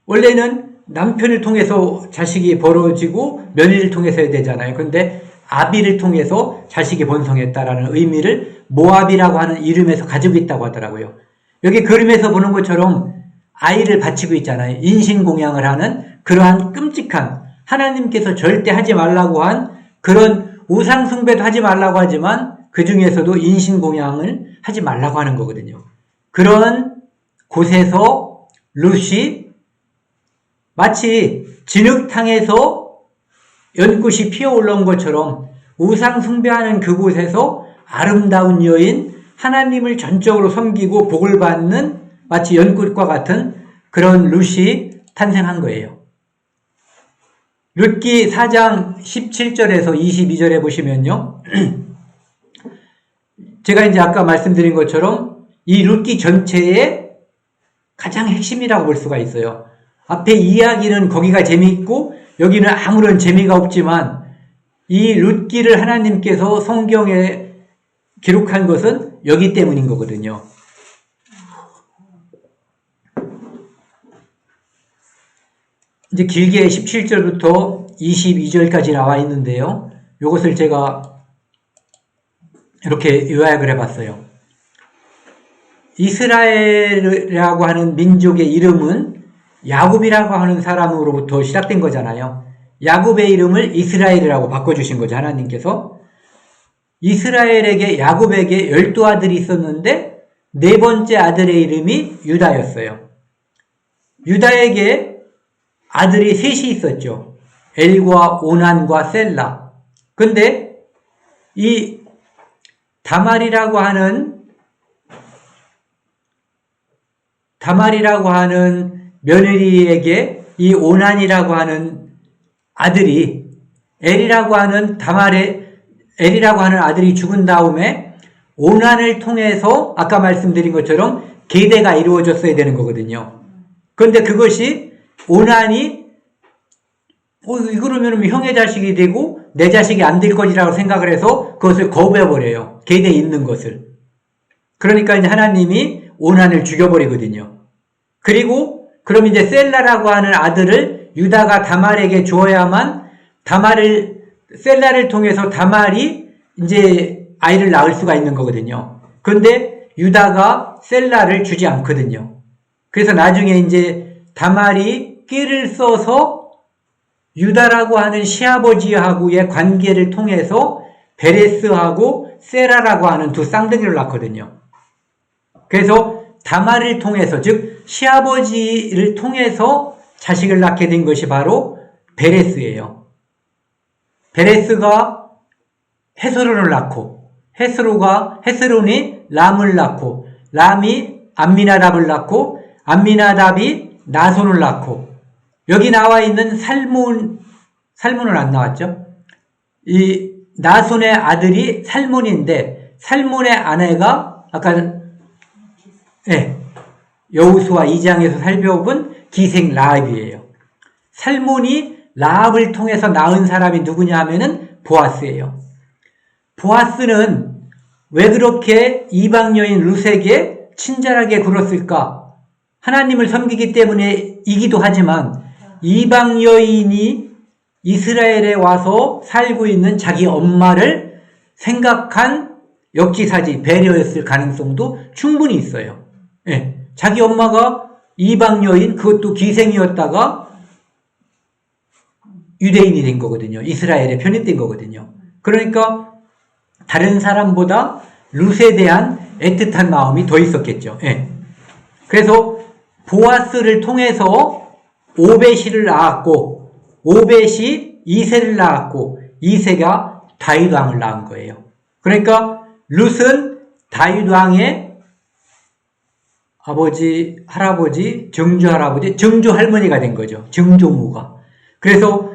원래는 남편을 통해서 자식이 벌어지고 며느리를 통해서 해야 되잖아요. 그런데 아비를 통해서 자식이 번성했다라는 의미를 모압이라고 하는 이름에서 가지고 있다고 하더라고요. 여기 그림에서 보는 것처럼 아이를 바치고 있잖아요. 인신공양을 하는 그러한 끔찍한 하나님께서 절대 하지 말라고 한 그런 우상숭배도 하지 말라고 하지만 그 중에서도 인신공양을 하지 말라고 하는 거거든요. 그런 곳에서 룻이 마치 진흙탕에서 연꽃이 피어 올라온 것처럼 우상 숭배하는 그곳에서 아름다운 여인 하나님을 전적으로 섬기고 복을 받는 마치 연꽃과 같은 그런 룻이 탄생한 거예요. 룻기 4장 17절에서 22절에 보시면요. 제가 이제 아까 말씀드린 것처럼 이 룻기 전체의 가장 핵심이라고 볼 수가 있어요. 앞에 이야기는 거기가 재미있고 여기는 아무런 재미가 없지만 이 룻기를 하나님께서 성경에 기록한 것은 여기 때문인 거거든요. 이제 길게 17절부터 22절까지 나와 있는데요. 이것을 제가 이렇게 요약을 해봤어요. 이스라엘이라고 하는 민족의 이름은 야곱이라고 하는 사람으로부터 시작된 거잖아요. 야곱의 이름을 이스라엘이라고 바꿔주신 거죠, 하나님께서. 이스라엘에게, 야곱에게 12아들이 있었는데 네 번째 아들의 이름이 유다였어요. 유다에게 아들이 셋이 있었죠. 엘과 오난과 셀라. 근데 이 다말이라고 하는 며느리에게 이 오난이라고 하는 아들이 엘이라고 하는 아들이 죽은 다음에 오난을 통해서 아까 말씀드린 것처럼 계대가 이루어졌어야 되는 거거든요. 그런데 그것이 오난이 그러면 형의 자식이 되고 내 자식이 안 될 것이라고 생각을 해서 그것을 거부해버려요. 계대에 있는 것을. 그러니까 이제 하나님이 오난을 죽여버리거든요. 그리고 그럼 이제 셀라라고 하는 아들을 유다가 다말에게 주어야만 셀라를 통해서 다말이 이제 아이를 낳을 수가 있는 거거든요. 그런데 유다가 셀라를 주지 않거든요. 그래서 나중에 이제 다말이 끼를 써서 유다라고 하는 시아버지하고의 관계를 통해서 베레스하고 세라라고 하는 두 쌍둥이를 낳거든요. 그래서 다말을 통해서, 즉 시아버지를 통해서 자식을 낳게 된 것이 바로 베레스예요. 베레스가 헤스론을 낳고 헤스론이 람을 낳고 람이 암미나답을 낳고 암미나답이 나손을 낳고 여기 나와 있는 살몬은 안 나왔죠? 이 나손의 아들이 살몬인데 살몬의 아내가 아까 여호수아 2장에서 살펴본 기생 라합이에요. 살몬이 라합을 통해서 낳은 사람이 누구냐 하면은 보아스예요. 보아스는 왜 그렇게 이방 여인 룻에게 친절하게 굴었을까? 하나님을 섬기기 때문이기도 하지만 이방 여인이 이스라엘에 와서 살고 있는 자기 엄마를 생각한 역지사지, 배려였을 가능성도 충분히 있어요. 자기 엄마가 이방 여인, 그것도 기생이었다가 유대인이 된 거거든요. 이스라엘에 편입된 거거든요. 그러니까 다른 사람보다 룻에 대한 애틋한 마음이 더 있었겠죠. 그래서 보아스를 통해서 오벳이를 낳았고 오벳이 이새를 낳았고 이새가 다윗 왕을 낳은 거예요. 그러니까 룻은 다윗 왕의 아버지, 할아버지, 증조 할아버지, 증조 할머니가 된 거죠. 증조모가. 그래서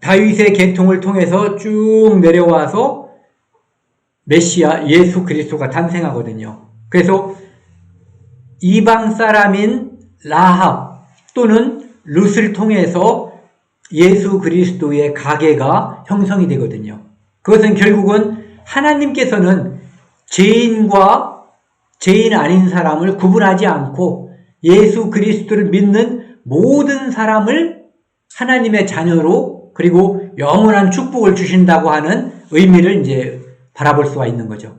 다윗의 계통을 통해서 쭉 내려와서 메시아 예수 그리스도가 탄생하거든요. 그래서 이방 사람인 라합 또는 룻을 통해서 예수 그리스도의 가계가 형성이 되거든요. 그것은 결국은 하나님께서는 죄인과 죄인 아닌 사람을 구분하지 않고 예수 그리스도를 믿는 모든 사람을 하나님의 자녀로 그리고 영원한 축복을 주신다고 하는 의미를 이제 바라볼 수가 있는 거죠.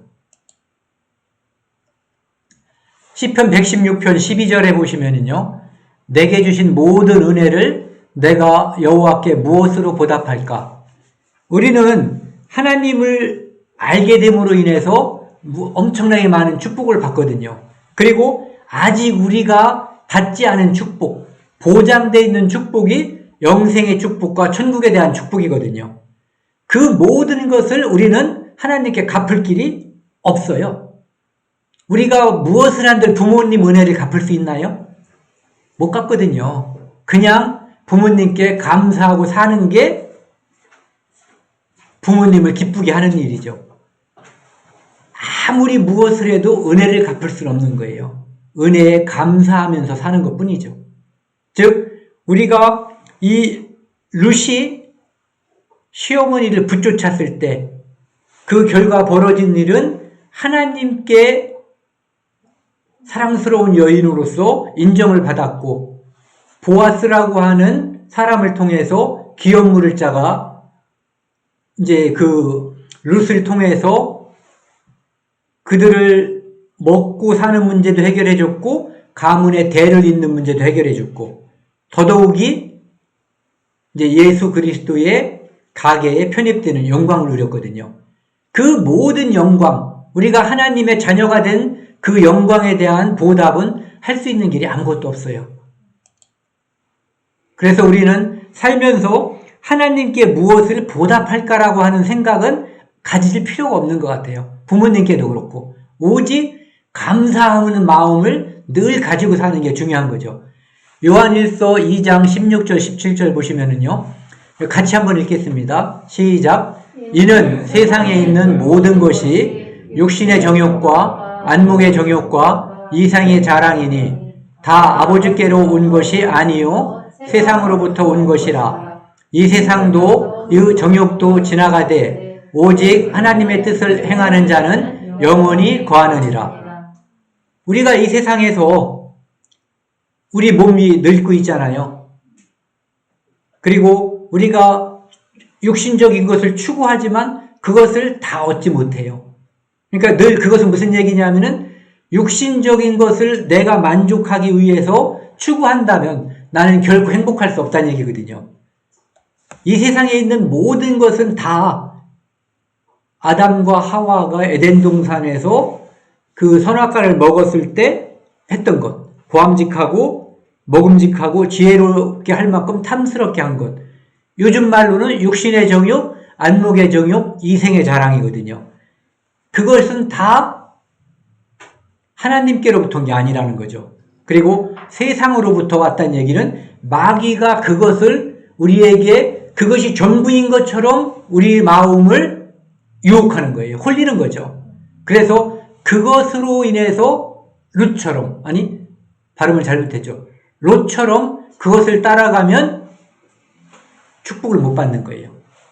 시편 116편 12절에 보시면은요, 내게 주신 모든 은혜를 내가 여호와께 무엇으로 보답할까? 우리는 하나님을 알게 됨으로 인해서 엄청나게 많은 축복을 받거든요. 그리고 아직 우리가 받지 않은 축복, 보장되어 있는 축복이 영생의 축복과 천국에 대한 축복이거든요. 그 모든 것을 우리는 하나님께 갚을 길이 없어요. 우리가 무엇을 한들 부모님 은혜를 갚을 수 있나요? 못 갚거든요. 그냥 부모님께 감사하고 사는 게 부모님을 기쁘게 하는 일이죠. 아무리 무엇을 해도 은혜를 갚을 수는 없는 거예요. 은혜에 감사하면서 사는 것 뿐이죠. 즉 우리가 이 룻이 시어머니를 붙쫓았을 때 그 결과 벌어진 일은 하나님께 사랑스러운 여인으로서 인정을 받았고, 보아스라고 하는 사람을 통해서 기업 물을 자가 이제 그 룻을 통해서 그들을 먹고 사는 문제도 해결해 줬고, 가문의 대를 잇는 문제도 해결해 줬고, 더더욱이 이제 예수 그리스도의 가계에 편입되는 영광을 누렸거든요. 그 모든 영광, 우리가 하나님의 자녀가 된 그 영광에 대한 보답은 할 수 있는 길이 아무것도 없어요. 그래서 우리는 살면서 하나님께 무엇을 보답할까라고 하는 생각은 가질 필요가 없는 것 같아요. 부모님께도 그렇고. 오직 감사하는 마음을 늘 가지고 사는 게 중요한 거죠. 요한일서 2장 16절 17절 보시면은요, 같이 한번 읽겠습니다. 시작. 이는 세상에 있는 모든 것이 육신의 정욕과 안목의 정욕과 이상의 자랑이니 다 아버지께로 온 것이 아니요 세상으로부터 온 것이라. 이 세상도 이 정욕도 지나가되 오직 하나님의 뜻을 행하는 자는 영원히 거하느니라. 우리가 이 세상에서 우리 몸이 늙고 있잖아요. 그리고 우리가 육신적인 것을 추구하지만 그것을 다 얻지 못해요. 그러니까 늘 그것은 무슨 얘기냐면은 육신적인 것을 내가 만족하기 위해서 추구한다면 나는 결코 행복할 수 없다는 얘기거든요. 이 세상에 있는 모든 것은 다 아담과 하와가 에덴 동산에서 그 선악과를 먹었을 때 했던 것, 고함직하고 먹음직하고 지혜롭게 할 만큼 탐스럽게 한 것, 요즘 말로는 육신의 정욕, 안목의 정욕, 이생의 자랑이거든요. 그것은 다 하나님께로부터 온 게 아니라는 거죠. 그리고 세상으로부터 왔다는 얘기는 마귀가 그것을 우리에게 그것이 전부인 것처럼 우리 마음을 유혹하는 거예요. 홀리는 거죠. 그래서 그것으로 인해서 룻처럼, 아니 발음을 잘못했죠. 롯처럼 그것을 따라가면 축복을 못 받는 거예요.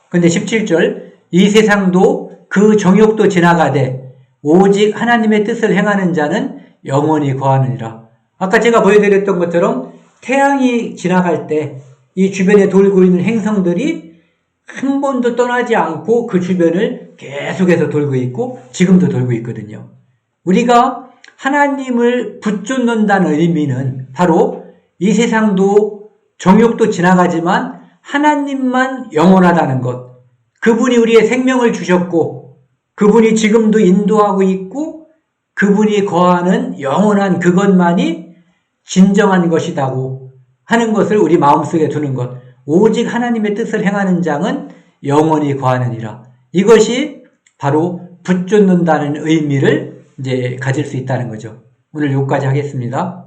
근데 17절, 이 세상도 그 정욕도 지나가되 오직 하나님의 뜻을 행하는 자는 영원히 거하느니라. 아까 제가 보여드렸던 것처럼 태양이 지나갈 때 이 주변에 돌고 있는 행성들이 한 번도 떠나지 않고 그 주변을 계속해서 돌고 있고 지금도 돌고 있거든요. 우리가 하나님을 붙잡는다는 의미는 바로 이 세상도 정욕도 지나가지만 하나님만 영원하다는 것, 그분이 우리의 생명을 주셨고 그분이 지금도 인도하고 있고 그분이 거하는 영원한 그것만이 진정한 것이라고 하는 것을 우리 마음속에 두는 것, 오직 하나님의 뜻을 행하는 자는 영원히 거하느니라. 이것이 바로 붙잡는다는 의미를 이제 가질 수 있다는 거죠. 오늘 여기까지 하겠습니다.